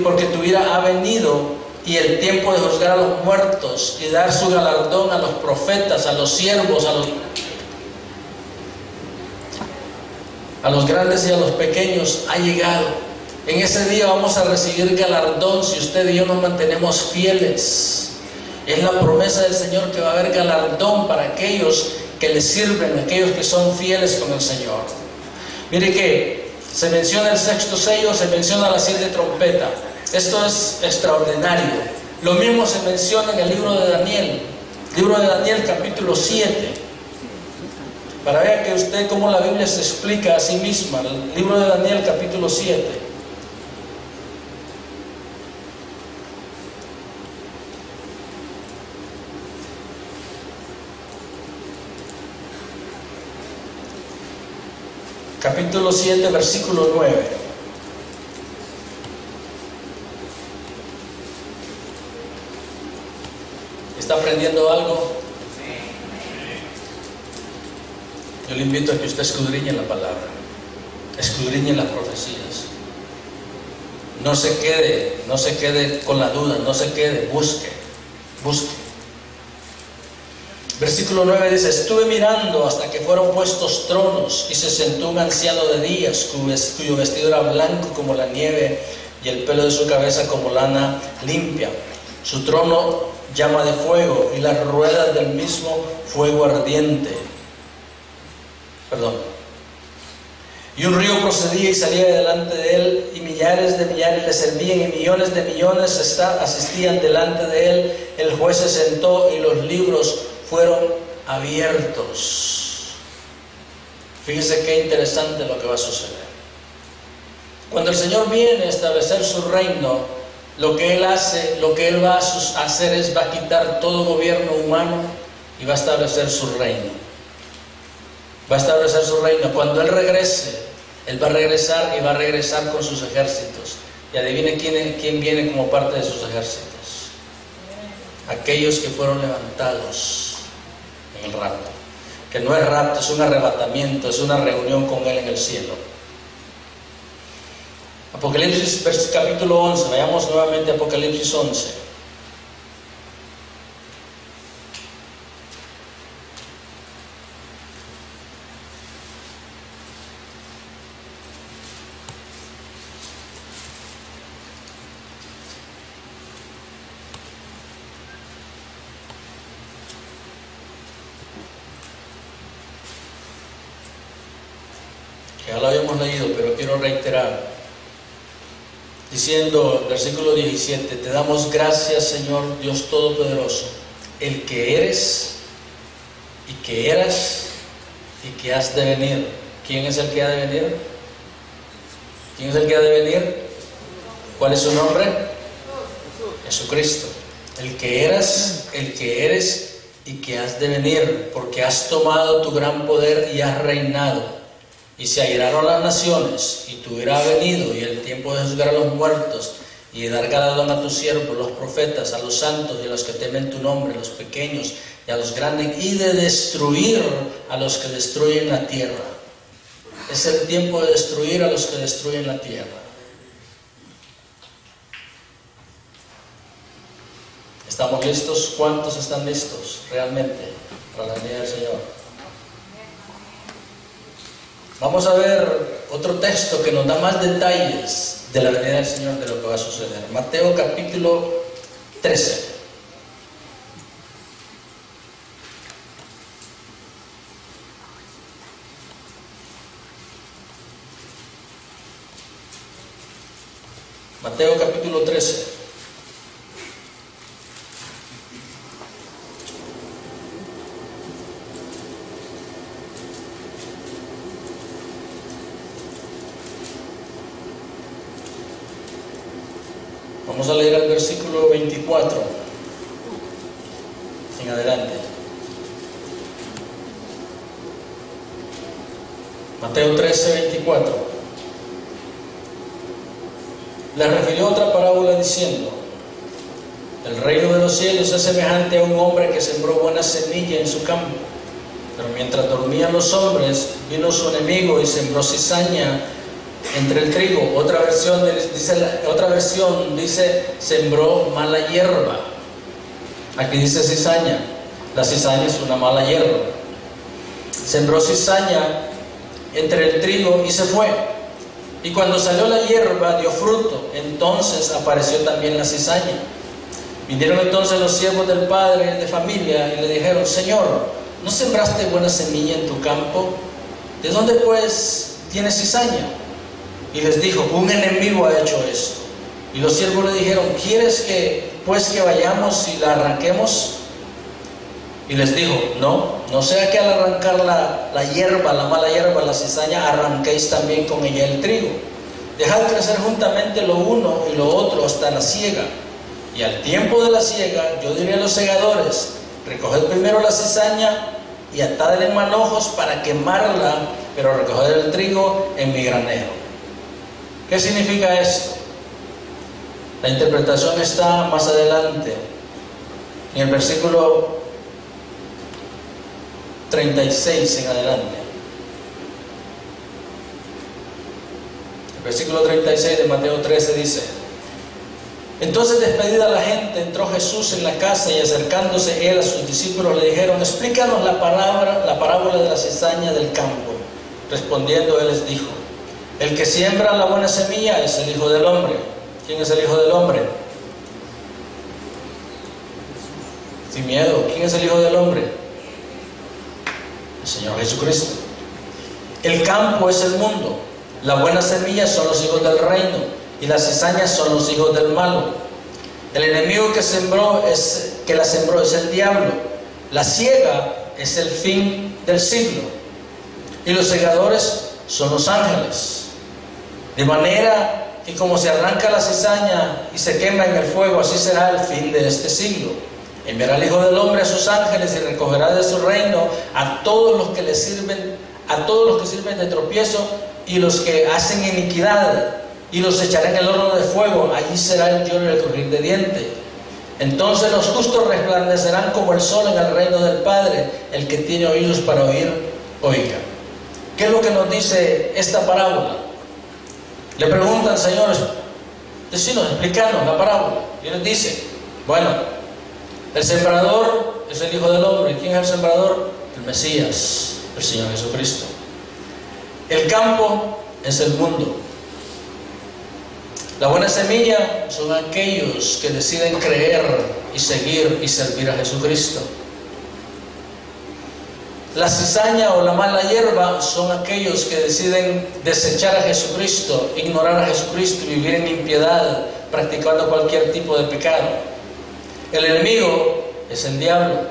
porque tu ira ha venido, y el tiempo de juzgar a los muertos y dar su galardón a los profetas, a los siervos, a los grandes y a los pequeños ha llegado. En ese día vamos a recibir galardón si usted y yo nos mantenemos fieles. Es la promesa del Señor que va a haber galardón para aquellos que le sirven, aquellos que son fieles con el Señor. Mire que se menciona el sexto sello, se menciona la 7 trompeta. Esto es extraordinario. Lo mismo se menciona en el libro de Daniel. Libro de Daniel capítulo 7. Para ver que usted cómo la Biblia se explica a sí misma. El libro de Daniel capítulo 7. Capítulo 7, versículo 9. ¿Está aprendiendo algo? Yo le invito a que usted escudriñe la palabra, escudriñe las profecías. No se quede con la duda, no se quede, busque. Versículo 9 dice: estuve mirando hasta que fueron puestos tronos, y se sentó un anciano de días, cuyo vestido era blanco como la nieve, y el pelo de su cabeza como lana limpia. Su trono llama de fuego, y las ruedas del mismo fuego ardiente. Y un río procedía y salía delante de él, y millares de millares le servían, y millones de millones asistían delante de él. El juez se sentó, y los libros fueron abiertos. Fíjese qué interesante lo que va a suceder. Cuando el Señor viene a establecer su reino, lo que Él hace, lo que Él va a hacer es va a quitar todo gobierno humano y va a establecer su reino. Va a establecer su reino. Cuando Él regrese, Él va a regresar, y va a regresar con sus ejércitos. Y adivine quién viene como parte de sus ejércitos. Aquellos que fueron levantados en el rapto. Que no es rapto, es un arrebatamiento, es una reunión con Él en el cielo. Apocalipsis capítulo 11, vayamos nuevamente a Apocalipsis 11. Ya lo habíamos leído, pero quiero reiterar, diciendo, versículo 17: te damos gracias, Señor Dios Todopoderoso, el que eres, y que eras, y que has de venir. ¿Quién es el que ha de venir? ¿Quién es el que ha de venir? ¿Cuál es su nombre? Jesucristo. El que eras, el que eres, y que has de venir, porque has tomado tu gran poder y has reinado. Y se airaron las naciones, y tu ira ha venido, y el tiempo de juzgar a los muertos, y de dar galardón a tus siervos, los profetas, a los santos y a los que temen tu nombre, a los pequeños y a los grandes, y de destruir a los que destruyen la tierra. Es el tiempo de destruir a los que destruyen la tierra. ¿Estamos listos? ¿Cuántos están listos realmente para la venida del Señor? Vamos a ver otro texto que nos da más detalles de la venida del Señor, de lo que va a suceder. Mateo capítulo 13. Mateo capítulo 13. Vamos a leer el versículo 24 en adelante. Mateo 13, 24. Le refirió otra parábola diciendo: los cielos es semejante a un hombre que sembró buena semilla en su campo. Pero mientras dormían los hombres, vino su enemigo y sembró cizaña entre el trigo. Otra versión dice sembró mala hierba. Aquí dice cizaña. La cizaña es una mala hierba. Sembró cizaña entre el trigo y se fue. Y cuando salió la hierba dio fruto. Entonces apareció también la cizaña. Vinieron entonces los siervos del padre de familia y le dijeron: Señor, ¿no sembraste buena semilla en tu campo? ¿De dónde pues tienes cizaña? Y les dijo: un enemigo ha hecho esto. Y los siervos le dijeron: ¿quieres que vayamos y la arranquemos? Y les dijo: no sea que al arrancar la hierba, la mala hierba, la cizaña, arranquéis también con ella el trigo. Dejad crecer juntamente lo uno y lo otro hasta la siega. Y al tiempo de la siega, yo diré a los segadores: recoged primero la cizaña y atadla en manojos para quemarla, pero recoged el trigo en mi granero. ¿Qué significa esto? La interpretación está más adelante, en el versículo 36 en adelante. El versículo 36 de Mateo 13 dice: entonces, despedida la gente, entró Jesús en la casa y acercándose él a sus discípulos le dijeron: explícanos la parábola de la cizaña del campo. Respondiendo él les dijo: el que siembra la buena semilla es el Hijo del Hombre. ¿Quién es el Hijo del Hombre? Sin miedo, ¿quién es el Hijo del Hombre? El Señor Jesucristo. El campo es el mundo. La buena semilla son los hijos del reino. Y las cizañas son los hijos del malo. El enemigo que la sembró es el diablo. La siega es el fin del siglo. Y los segadores son los ángeles. De manera que como se arranca la cizaña y se quema en el fuego, así será el fin de este siglo. Enviará el Hijo del Hombre a sus ángeles y recogerá de su reino a todos los que sirven de tropiezo y los que hacen iniquidad, y los echará en el horno de fuego. Allí será el lloro y el crujir de dientes. Entonces los justos resplandecerán como el sol en el reino del Padre. El que tiene oídos para oír, oiga. ¿Qué es lo que nos dice esta parábola? Le preguntan: Señor, decinos, explícanos la parábola. Y él dice: bueno, el sembrador es el Hijo del Hombre. ¿Quién es el sembrador? El Mesías, el Señor Jesucristo. El campo es el mundo. La buena semilla son aquellos que deciden creer y seguir y servir a Jesucristo. La cizaña o la mala hierba son aquellos que deciden desechar a Jesucristo, ignorar a Jesucristo y vivir en impiedad, practicando cualquier tipo de pecado. El enemigo es el diablo.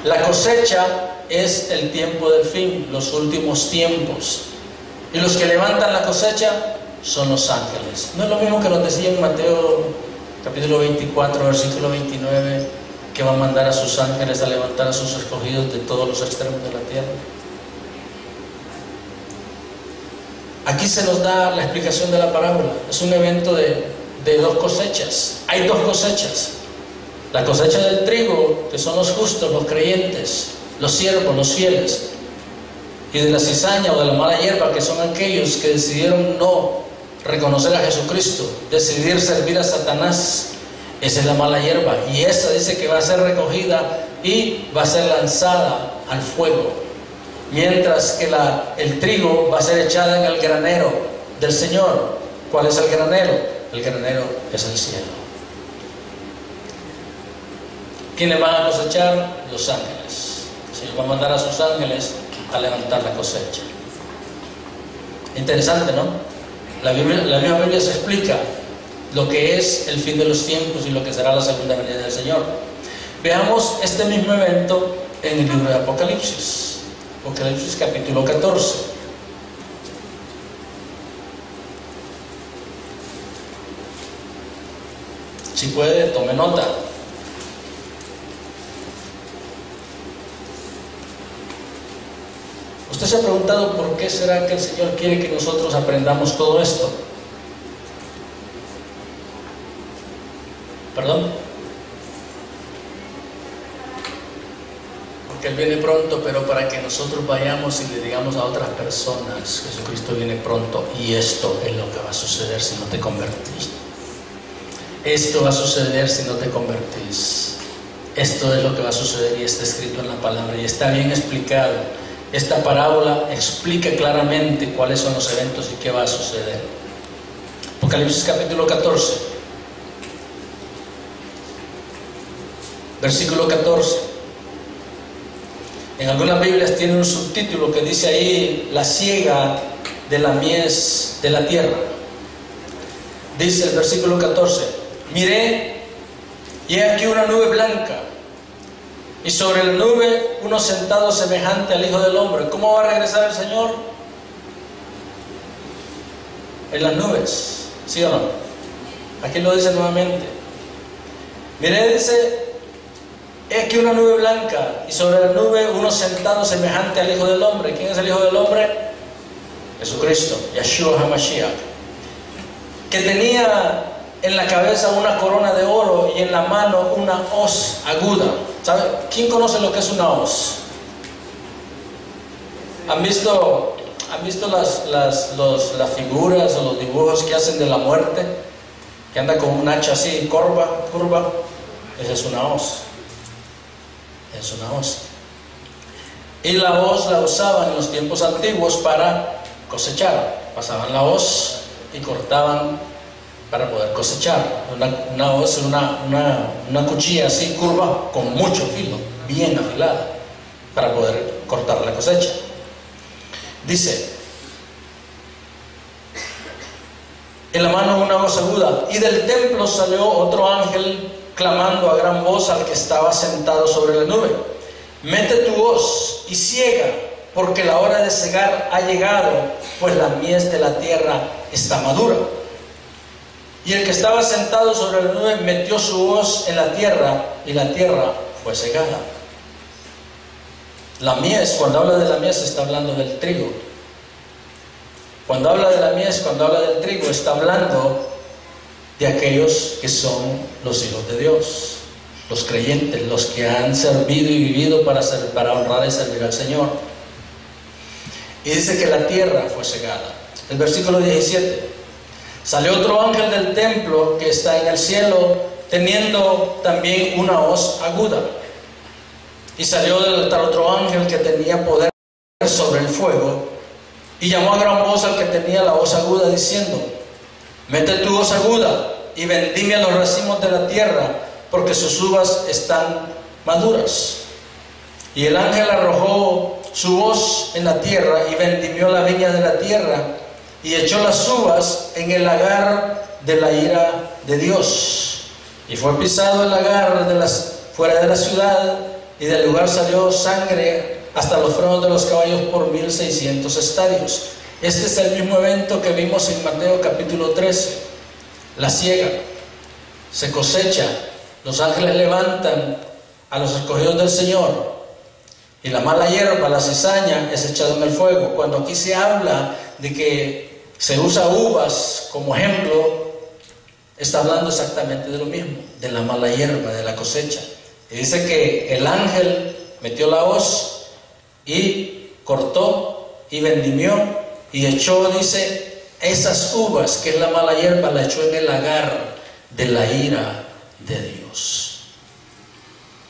La cosecha es el tiempo del fin, los últimos tiempos. Y los que levantan la cosecha son los ángeles. No es lo mismo que nos decía en Mateo capítulo 24, versículo 29, que va a mandar a sus ángeles a levantar a sus escogidos de todos los extremos de la tierra. Aquí se nos da la explicación de la parábola. Es un evento de dos cosechas. Hay dos cosechas: la cosecha del trigo, que son los justos, los creyentes, los siervos, los fieles, y de la cizaña o de la mala hierba, que son aquellos que decidieron no reconocer a Jesucristo, decidir servir a Satanás. Esa es la mala hierba, y esa dice que va a ser recogida y va a ser lanzada al fuego, mientras que el trigo va a ser echada en el granero del Señor. ¿Cuál es el granero? El granero es el cielo. ¿Quiénes van a cosechar? Los ángeles. El Señor va a mandar a sus ángeles a levantar la cosecha. Interesante, ¿no? La misma Biblia se explica lo que es el fin de los tiempos y lo que será la segunda venida del Señor. Veamos este mismo evento en el libro de Apocalipsis. Apocalipsis capítulo 14. Si puede, tome nota. ¿Usted se ha preguntado por qué será que el Señor quiere que nosotros aprendamos todo esto? ¿Perdón? porque Él viene pronto, pero para que nosotros vayamos y le digamos a otras personas, Jesucristo viene pronto y esto es lo que va a suceder si no te convertís. Esto va a suceder si no te convertís. Esto es lo que va a suceder y está escrito en la palabra y está bien explicado. Esta parábola explica claramente cuáles son los eventos y qué va a suceder. Apocalipsis capítulo 14, versículo 14. En algunas Biblias tiene un subtítulo que dice ahí: la siega de la mies de la tierra. Dice el versículo 14: miré, y he aquí una nube blanca, y sobre la nube uno sentado semejante al Hijo del Hombre. ¿Cómo va a regresar el Señor? En las nubes, ¿sí o no? Aquí lo dice nuevamente. Miré, dice, he aquí una nube blanca, y sobre la nube uno sentado semejante al Hijo del Hombre. ¿Quién es el Hijo del Hombre? Jesucristo, Yeshua HaMashiach, que tenía en la cabeza una corona de oro y en la mano una hoz aguda. ¿Sabe? ¿Quién conoce lo que es una hoz? ¿Han visto las figuras o los dibujos que hacen de la muerte? Que anda con un hacha así, curva. Esa es una hoz. Es una hoz. Y la hoz la usaban en los tiempos antiguos para cosechar. Pasaban la hoz y cortaban para poder cosechar. Una hoz es una cuchilla así curva con mucho filo, bien afilada, para poder cortar la cosecha. Dice, en la mano una hoz aguda, y del templo salió otro ángel clamando a gran voz al que estaba sentado sobre la nube: mete tu hoz y siega, porque la hora de segar ha llegado, pues la mies de la tierra está madura. Y el que estaba sentado sobre la nube metió su hoz en la tierra, y la tierra fue segada. La mies, cuando habla de la mies, está hablando del trigo. Cuando habla de la mies, cuando habla del trigo, está hablando de aquellos que son los hijos de Dios, los creyentes, los que han servido y vivido para honrar y servir al Señor. Y dice que la tierra fue segada. El versículo 17: salió otro ángel del templo que está en el cielo, teniendo también una hoz aguda. Y salió del altar otro ángel que tenía poder sobre el fuego, y llamó a gran voz al que tenía la hoz aguda, diciendo: mete tu hoz aguda y vendimia los racimos de la tierra, porque sus uvas están maduras. Y el ángel arrojó su hoz en la tierra y vendimió la viña de la tierra, y echó las uvas en el lagar de la ira de Dios. Y fue pisado el lagar fuera de la ciudad, y del lugar salió sangre hasta los frenos de los caballos por 1600 estadios. Este es el mismo evento que vimos en Mateo capítulo 13. La siega, se cosecha, los ángeles levantan a los escogidos del Señor, y la mala hierba, la cizaña, es echada en el fuego. Cuando aquí se habla de que se usa uvas como ejemplo, está hablando exactamente de lo mismo, de la mala hierba, de la cosecha. Y dice que el ángel metió la hoz y cortó y vendimió y echó, dice, esas uvas, que es la mala hierba, la echó en el lagar de la ira de Dios.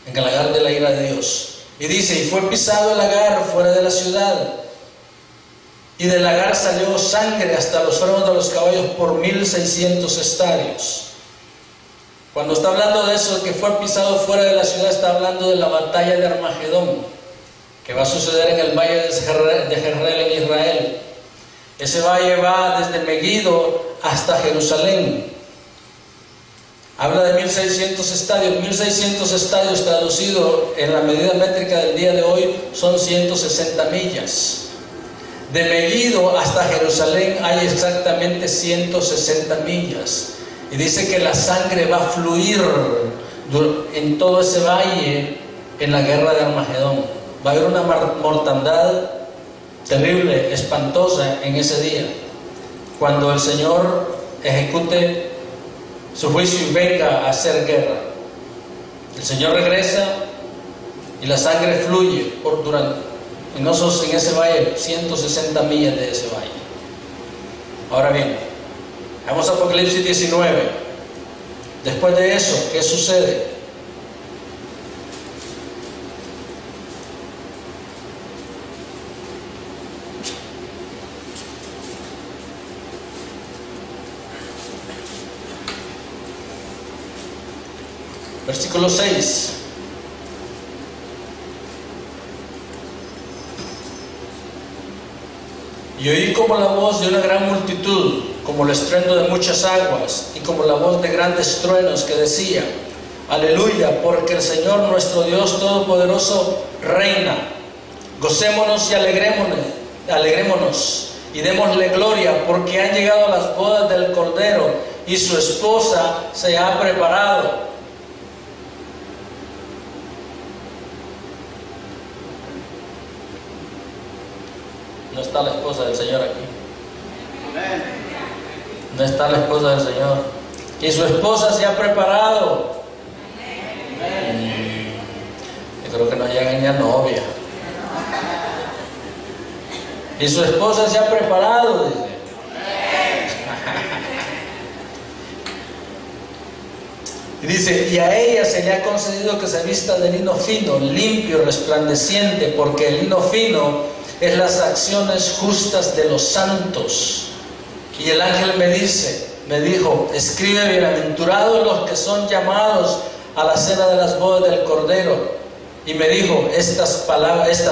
En el lagar de la ira de Dios. Y dice, y fue pisado el lagar fuera de la ciudad, y del lagar salió sangre hasta los frenos de los caballos por 1600 estadios. Cuando está hablando de eso, que fue pisado fuera de la ciudad, está hablando de la batalla de Armagedón, que va a suceder en el valle de Jezreel en Israel. Ese valle va desde Megiddo hasta Jerusalén. Habla de 1600 estadios. 1600 estadios, traducido en la medida métrica del día de hoy, son 160 millas. De Megiddo hasta Jerusalén hay exactamente 160 millas. Y dice que la sangre va a fluir en todo ese valle en la guerra de Armagedón. Va a haber una mortandad terrible, espantosa en ese día, cuando el Señor ejecute su juicio y venga a hacer guerra. El Señor regresa y la sangre fluye y nosotros en ese valle, 160 millas de ese valle. Ahora bien, vamos a Apocalipsis 19. Después de eso, ¿qué sucede? Versículo 6. Y oí como la voz de una gran multitud, como el estruendo de muchas aguas, y como la voz de grandes truenos que decía: Aleluya, porque el Señor nuestro Dios Todopoderoso reina. Gocémonos y alegrémonos y démosle gloria, porque han llegado las bodas del Cordero y su esposa se ha preparado. No está la esposa del Señor aquí. No está la esposa del Señor. Y su esposa se ha preparado. Yo creo que no llegan ni a novia. Y su esposa se ha preparado, dice. Y dice: y a ella se le ha concedido que se vista de lino fino, limpio, resplandeciente, porque el lino fino es las acciones justas de los santos. Y el ángel me dijo: escribe: bienaventurados los que son llamados a la cena de las bodas del Cordero. Y me dijo: estas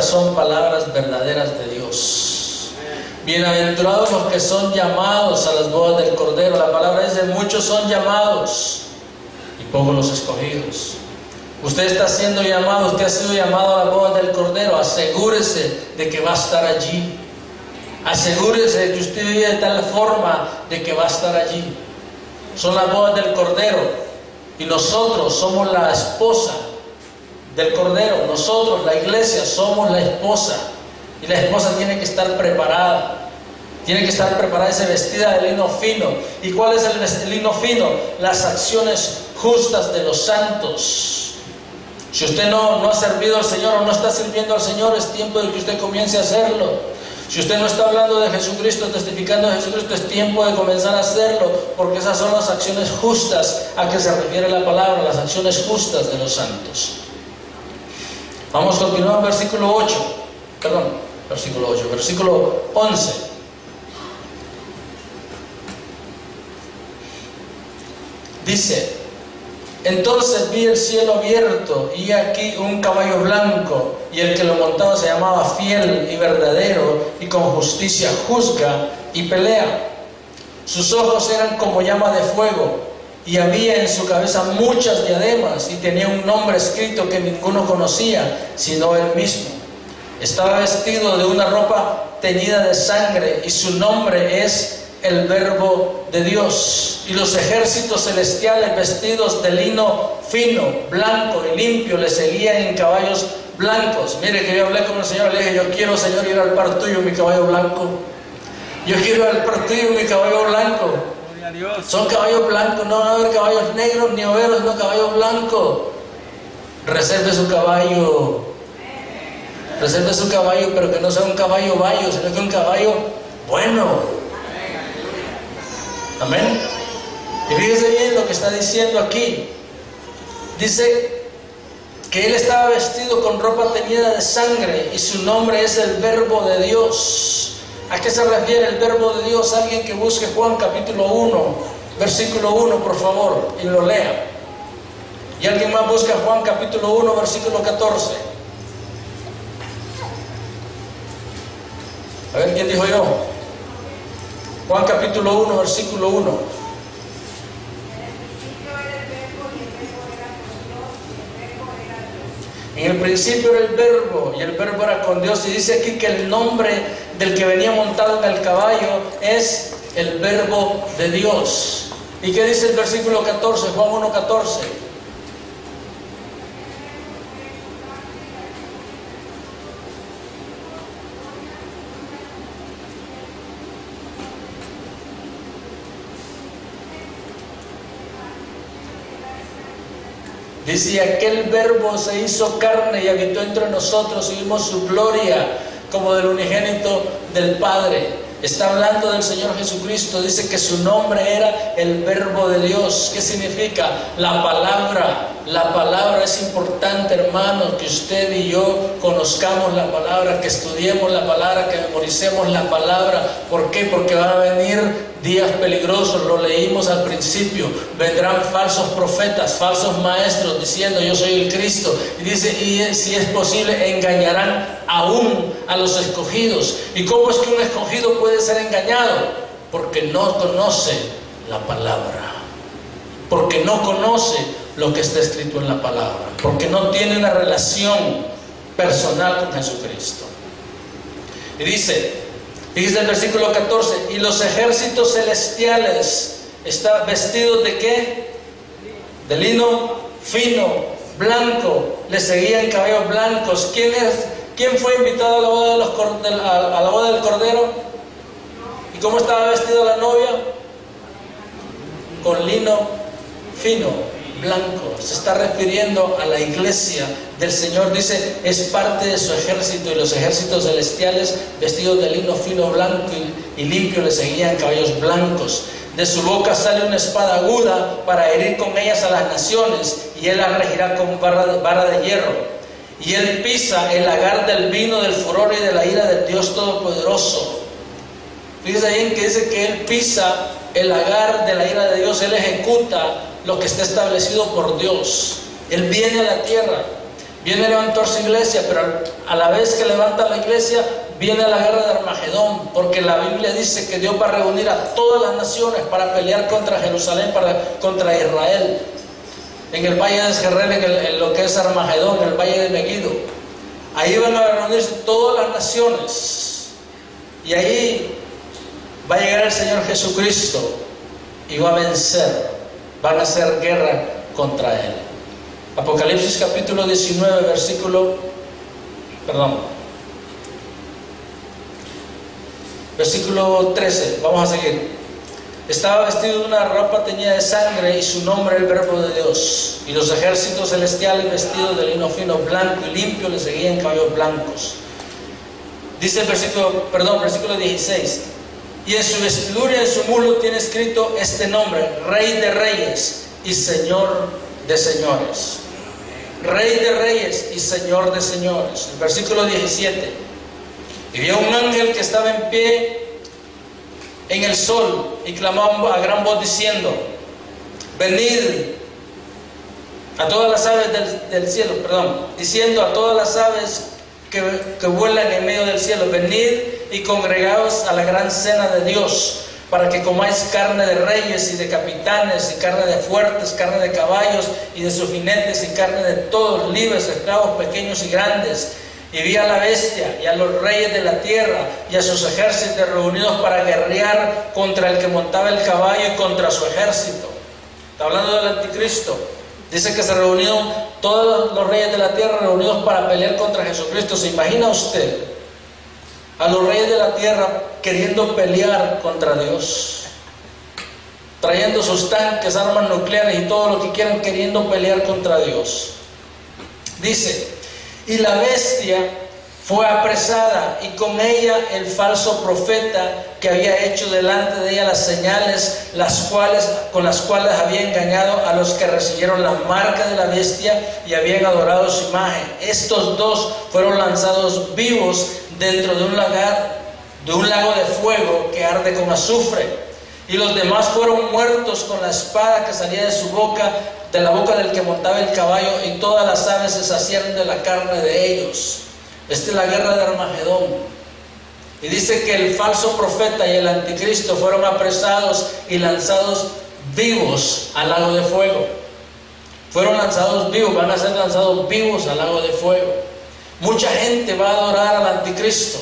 son palabras verdaderas de Dios. Bienaventurados los que son llamados a las bodas del Cordero. La palabra dice: muchos son llamados y pocos los escogidos. Usted está siendo llamado, usted ha sido llamado a la boda del Cordero. Asegúrese de que va a estar allí. Asegúrese de que usted vive de tal forma de que va a estar allí. Son las bodas del Cordero y nosotros somos la esposa del Cordero. Nosotros, la iglesia, somos la esposa, y la esposa tiene que estar preparada. Tiene que estar preparada, esa vestida de lino fino. ¿Y cuál es el lino fino? Las acciones justas de los santos. Si usted no ha servido al Señor o no está sirviendo al Señor, es tiempo de que usted comience a hacerlo. Si usted no está hablando de Jesucristo, testificando de Jesucristo, es tiempo de comenzar a hacerlo, porque esas son las acciones justas a que se refiere la palabra, las acciones justas de los santos. Vamos a continuar en versículo 11. Dice: entonces vi el cielo abierto, y aquí un caballo blanco, y el que lo montaba se llamaba Fiel y Verdadero, y con justicia juzga y pelea. Sus ojos eran como llama de fuego, y había en su cabeza muchas diademas, y tenía un nombre escrito que ninguno conocía, sino él mismo. Estaba vestido de una ropa teñida de sangre, y su nombre es el Verbo de Dios. Y los ejércitos celestiales, vestidos de lino fino, blanco y limpio, le seguían en caballos blancos. Mire que yo hablé con el Señor, le dije: yo quiero, Señor, ir al par tuyo en mi caballo blanco. Yo quiero ir al par tuyo en mi caballo blanco. Son caballos blancos, no van a haber caballos negros ni overos, sino caballos blancos. Reserve su caballo. Reserve su caballo, pero que no sea un caballo bayo, sino que un caballo bueno. Amén. Y fíjese bien lo que está diciendo aquí. Dice que él estaba vestido con ropa teñida de sangre, y su nombre es el Verbo de Dios. ¿A qué se refiere el Verbo de Dios? Alguien que busque Juan capítulo 1, versículo 1, por favor, y lo lea. Y alguien más busca Juan capítulo 1, versículo 14. A ver, ¿quién dijo yo? Juan capítulo 1, versículo 1. En el principio era el Verbo, y el Verbo era con Dios. Y dice aquí que el nombre del que venía montado en el caballo es el Verbo de Dios. ¿Y qué dice el versículo 14? Juan 1, 14. Dice, y aquel verbo se hizo carne y habitó entre nosotros y vimos su gloria como del unigénito del Padre. Está hablando del Señor Jesucristo. Dice que su nombre era el Verbo de Dios. ¿Qué significa? La palabra. La palabra es importante, hermanos, que usted y yo conozcamos la palabra, que estudiemos la palabra, que memoricemos la palabra. ¿Por qué? Porque van a venir días peligrosos, lo leímos al principio. Vendrán falsos profetas, falsos maestros diciendo yo soy el Cristo. Y dice, y si es posible, engañarán aún a los escogidos. ¿Y cómo es que un escogido puede ser engañado? Porque no conoce la palabra, porque no conoce lo que está escrito en la palabra, porque no tiene una relación personal con Jesucristo. Y dice el versículo 14, y los ejércitos celestiales están vestidos ¿de qué? De lino fino, blanco, le seguían cabellos blancos. ¿Quién fue invitado a la boda, a la boda del Cordero? ¿Y cómo estaba vestida la novia? Con lino fino, blanco. Se está refiriendo a la iglesia del Señor. Dice, es parte de su ejército, y los ejércitos celestiales vestidos de lino fino, blanco y limpio le seguían cabellos blancos. De su boca sale una espada aguda para herir con ellas a las naciones, y él las regirá con vara de hierro. Y él pisa el lagar del vino del furor y de la ira del Dios Todopoderoso. Fíjese bien que dice que él pisa el lagar de la ira de Dios. Él ejecuta lo que está establecido por Dios. Él viene a la tierra, viene a levantar su iglesia, pero a la vez que levanta la iglesia, viene a la guerra de Armagedón, porque la Biblia dice que Dios va a reunir a todas las naciones para pelear contra Jerusalén, contra Israel. En el valle de Jezreel, en lo que es Armagedón, en el valle de Megiddo. Ahí van a reunirse todas las naciones. Y ahí va a llegar el Señor Jesucristo y va a vencer. Van a hacer guerra contra Él. Apocalipsis capítulo 19, versículo 13. Vamos a seguir. Estaba vestido de una ropa teñida de sangre y su nombre el Verbo de Dios. Y los ejércitos celestiales vestidos de lino fino, blanco y limpio le seguían cabellos blancos. Dice el versículo 16. Y en su vestidura y en su muslo tiene escrito este nombre: Rey de Reyes y Señor de Señores. Rey de Reyes y Señor de Señores. El versículo 17. Y vio un ángel que estaba en pie en el sol y clamaba a gran voz diciendo: venid a todas las aves del cielo, diciendo a todas las aves que vuelan en medio del cielo: venid y congregaos a la gran cena de Dios, para que comáis carne de reyes y de capitanes, y carne de fuertes, carne de caballos y de sus jinetes, y carne de todos, libres, esclavos, pequeños y grandes. Y vi a la bestia y a los reyes de la tierra y a sus ejércitos reunidos para guerrear contra el que montaba el caballo y contra su ejército. Está hablando del anticristo. Dice que se reunieron todos los reyes de la tierra reunidos para pelear contra Jesucristo. ¿Se imagina usted a los reyes de la tierra queriendo pelear contra Dios? Trayendo sus tanques, armas nucleares y todo lo que quieran, queriendo pelear contra Dios. Dice: y la bestia fue apresada, y con ella el falso profeta que había hecho delante de ella las señales, con las cuales había engañado a los que recibieron la marca de la bestia y habían adorado su imagen. Estos dos fueron lanzados vivos dentro de un lago de fuego que arde con azufre. Y los demás fueron muertos con la espada que salía de su boca, de la boca del que montaba el caballo, y todas las aves se saciaron de la carne de ellos. Esta es la guerra de Armagedón. Y dice que el falso profeta y el anticristo fueron apresados y lanzados vivos al lago de fuego. Fueron lanzados vivos, van a ser lanzados vivos al lago de fuego. Mucha gente va a adorar al anticristo.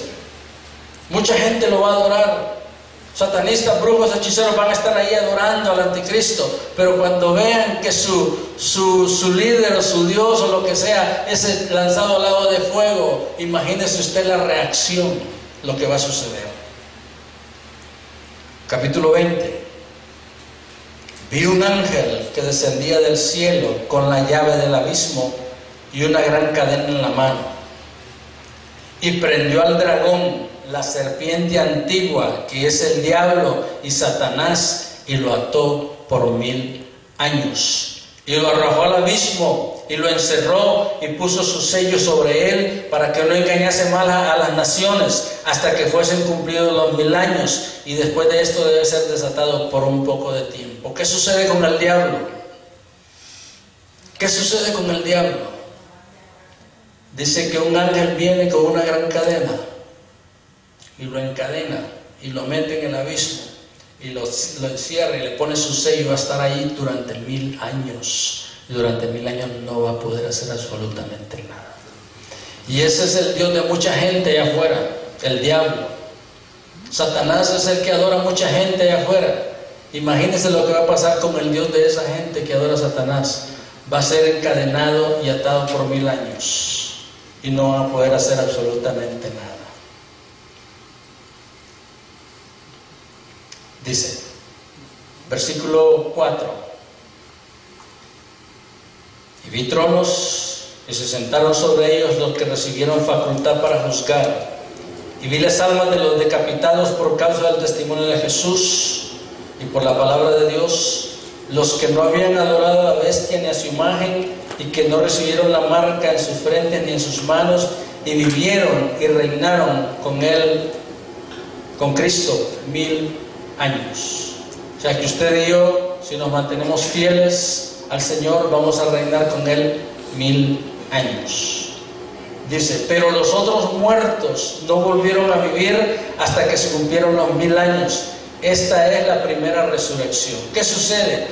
Mucha gente lo va a adorar. Satanistas, brujos, hechiceros van a estar ahí adorando al anticristo, pero cuando vean que su líder o su Dios o lo que sea es lanzado al lago de fuego, imagínese usted la reacción, lo que va a suceder. Capítulo 20. Vi un ángel que descendía del cielo con la llave del abismo y una gran cadena en la mano. Y prendió al dragón, la serpiente antigua, que es el diablo y Satanás, y lo ató por 1000 años. Y lo arrojó al abismo y lo encerró y puso su sello sobre él para que no engañase más a las naciones hasta que fuesen cumplidos los 1000 años. Y después de esto debe ser desatado por un poco de tiempo. ¿Qué sucede con el diablo? ¿Qué sucede con el diablo? Dice que un ángel viene con una gran cadena y lo encadena y lo mete en el abismo y lo encierra y le pone su sello. Va a estar ahí durante 1000 años y durante 1000 años no va a poder hacer absolutamente nada. Y ese es el Dios de mucha gente allá afuera, el diablo. Satanás es el que adora a mucha gente allá afuera. Imagínense lo que va a pasar con el Dios de esa gente que adora a Satanás. Va a ser encadenado y atado por 1000 años y no va a poder hacer absolutamente nada. Dice, versículo 4: y vi tronos y se sentaron sobre ellos los que recibieron facultad para juzgar, y vi las almas de los decapitados por causa del testimonio de Jesús y por la palabra de Dios, los que no habían adorado a la bestia ni a su imagen, y que no recibieron la marca en sus frentes ni en sus manos, y vivieron y reinaron con él, con Cristo, 1000 años. O sea que usted y yo, si nos mantenemos fieles al Señor, vamos a reinar con él 1000 años. Dice, pero los otros muertos no volvieron a vivir hasta que se cumplieron los 1000 años. Esta es la primera resurrección. ¿Qué sucede?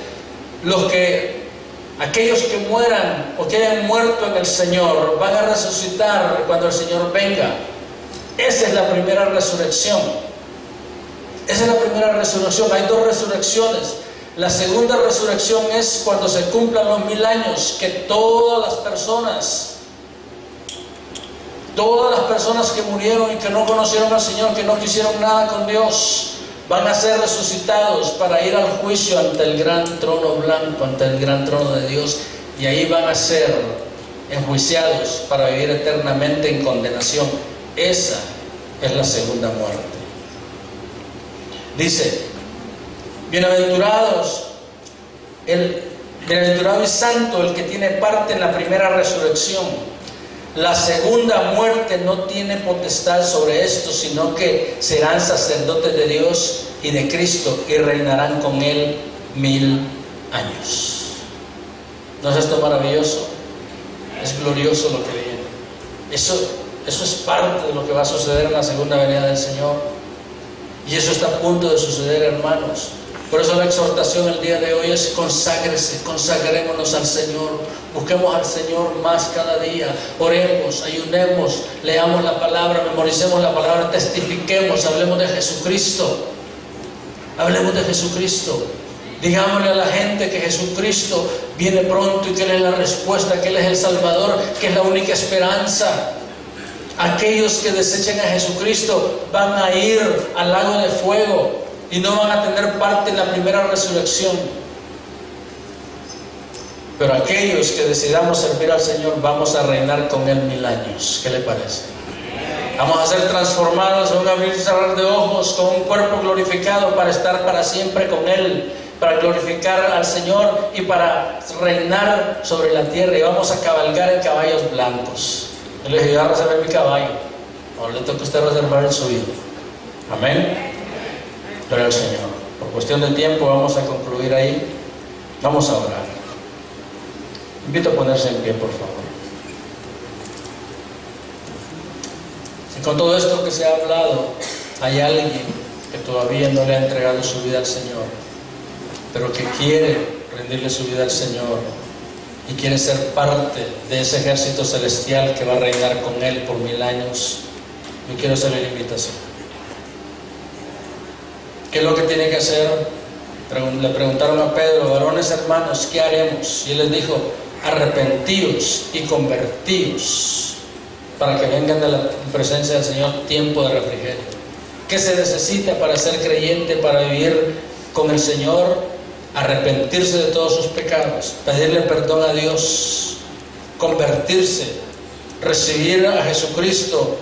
Aquellos que mueran o que hayan muerto en el Señor van a resucitar cuando el Señor venga. Esa es la primera resurrección. Esa es la primera resurrección. Hay 2 resurrecciones. La segunda resurrección es cuando se cumplan los 1000 años, que todas las personas que murieron y que no conocieron al Señor, que no quisieron nada con Dios, van a ser resucitados para ir al juicio ante el gran trono blanco, ante el gran trono de Dios, y ahí van a ser enjuiciados para vivir eternamente en condenación. Esa es la segunda muerte. Dice, bienaventurado y santo el que tiene parte en la primera resurrección. La segunda muerte no tiene potestad sobre esto, sino que serán sacerdotes de Dios y de Cristo y reinarán con él 1000 años. ¿No es esto maravilloso? Es glorioso lo que viene. Eso es parte de lo que va a suceder en la segunda venida del Señor. Y eso está a punto de suceder, hermanos. Por eso la exhortación el día de hoy es: conságrese, consagrémonos al Señor, busquemos al Señor más cada día, oremos, ayunemos, leamos la palabra, memoricemos la palabra, testifiquemos, hablemos de Jesucristo, digámosle a la gente que Jesucristo viene pronto y que Él es la respuesta, que Él es el Salvador, que es la única esperanza. Aquellos que desechen a Jesucristo van a ir al lago de fuego y no van a tener parte en la primera resurrección. Pero aquellos que decidamos servir al Señor, vamos a reinar con Él 1000 años. ¿Qué le parece? Vamos a ser transformados en un abrir y cerrar de ojos, con un cuerpo glorificado para estar para siempre con Él, para glorificar al Señor y para reinar sobre la tierra. Y vamos a cabalgar en caballos blancos. Él le dije: yo voy a reservar mi caballo. Ahora le toca a usted reservar el suyo. Amén. Gloria al Señor. Por cuestión de tiempo vamos a concluir ahí. Vamos a orar. Invito a ponerse en pie, por favor. Si con todo esto que se ha hablado hay alguien que todavía no le ha entregado su vida al Señor, pero que quiere rendirle su vida al Señor y quiere ser parte de ese ejército celestial que va a reinar con Él por 1000 años, yo quiero hacerle la invitación. ¿Qué es lo que tiene que hacer? Le preguntaron a Pedro: varones hermanos, ¿qué haremos? Y él les dijo: arrepentíos y convertíos, para que vengan de la presencia del Señor tiempo de refrigerio. ¿Qué se necesita para ser creyente, para vivir con el Señor? arrepentirse de todos sus pecados, pedirle perdón a Dios, convertirse, recibir a Jesucristo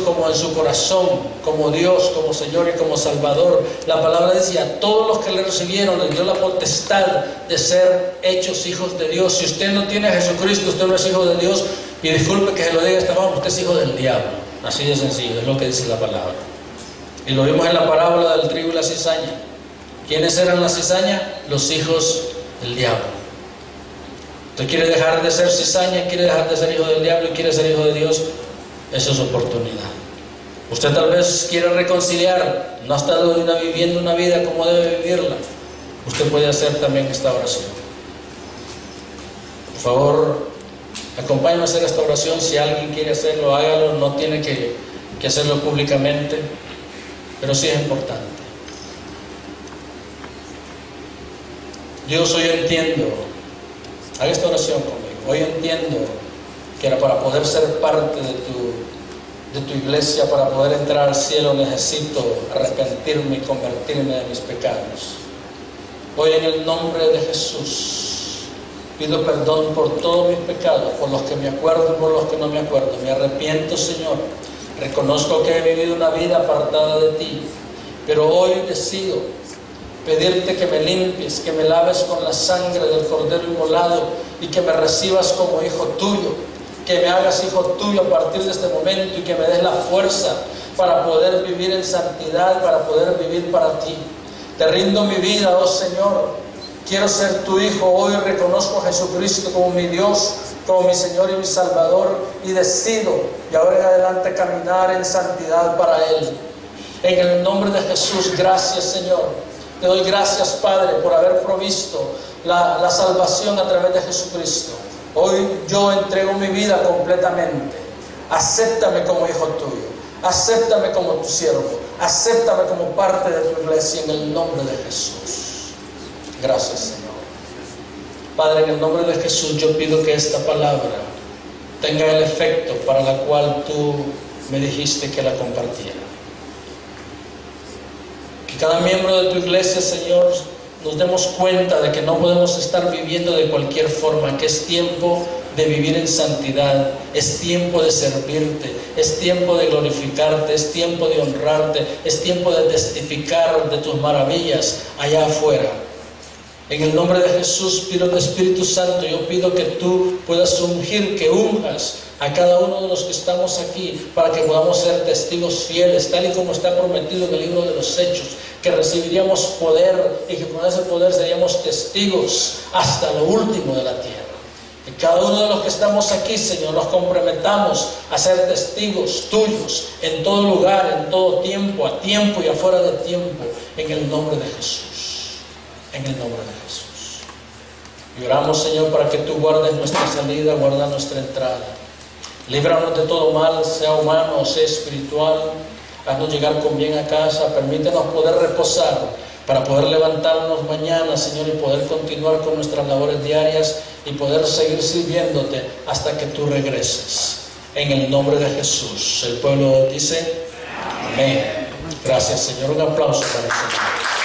como en su corazón, como Dios, como Señor y como Salvador. La palabra dice: a todos los que le recibieron les dio la potestad de ser hechos hijos de Dios. Si usted no tiene a Jesucristo, usted no es hijo de Dios, y disculpe que se lo diga de esta forma, usted es hijo del diablo. Así de sencillo, es lo que dice la palabra. Y lo vimos en la parábola del trigo y la cizaña. ¿Quiénes eran la cizaña? Los hijos del diablo. Usted quiere dejar de ser cizaña, quiere dejar de ser hijo del diablo y quiere ser hijo de Dios. Esa es su oportunidad. Usted tal vez quiere reconciliar, no ha estado viviendo una vida como debe vivirla. Usted puede hacer también esta oración. Por favor, acompáñame a hacer esta oración. Si alguien quiere hacerlo, hágalo. No tiene que hacerlo públicamente, pero sí es importante. Dios, hoy entiendo, haga esta oración conmigo. Hoy entiendo que era para poder ser parte de tu iglesia, para poder entrar al cielo, necesito arrepentirme y convertirme de mis pecados. Hoy, en el nombre de Jesús, pido perdón por todos mis pecados, por los que me acuerdo y por los que no me acuerdo. Me arrepiento, Señor. Reconozco que he vivido una vida apartada de ti, pero hoy decido pedirte que me limpies, que me laves con la sangre del Cordero inmolado y que me recibas como hijo tuyo, que me hagas hijo tuyo a partir de este momento y que me des la fuerza para poder vivir en santidad, para poder vivir para ti. Te rindo mi vida, oh Señor. Quiero ser tu hijo. Hoy reconozco a Jesucristo como mi Dios, como mi Señor y mi Salvador, y decido de ahora en adelante caminar en santidad para Él. En el nombre de Jesús, gracias, Señor. Te doy gracias, Padre, por haber provisto la salvación a través de Jesucristo. Hoy yo entrego mi vida completamente. Acéptame como hijo tuyo. Acéptame como tu siervo. Acéptame como parte de tu iglesia en el nombre de Jesús. Gracias, Señor. Padre, en el nombre de Jesús yo pido que esta palabra tenga el efecto para la cual tú me dijiste que la compartiera. Que cada miembro de tu iglesia, Señor, nos demos cuenta de que no podemos estar viviendo de cualquier forma, que es tiempo de vivir en santidad, es tiempo de servirte, es tiempo de glorificarte, es tiempo de honrarte, es tiempo de testificar de tus maravillas allá afuera. En el nombre de Jesús pido al Espíritu Santo, yo pido que tú puedas ungir, que unjas a cada uno de los que estamos aquí para que podamos ser testigos fieles, tal y como está prometido en el libro de los Hechos, que recibiríamos poder y que con ese poder seríamos testigos hasta lo último de la tierra. Que cada uno de los que estamos aquí, Señor, nos comprometamos a ser testigos tuyos en todo lugar, en todo tiempo, a tiempo y afuera de tiempo, en el nombre de Jesús. En el nombre de Jesús. Y oramos, Señor, para que tú guardes nuestra salida, guarda nuestra entrada. Líbranos de todo mal, sea humano o sea espiritual. Haznos llegar con bien a casa. Permítenos poder reposar para poder levantarnos mañana, Señor, y poder continuar con nuestras labores diarias y poder seguir sirviéndote hasta que tú regreses. En el nombre de Jesús. El pueblo dice amén. Gracias, Señor. Un aplauso para el Señor.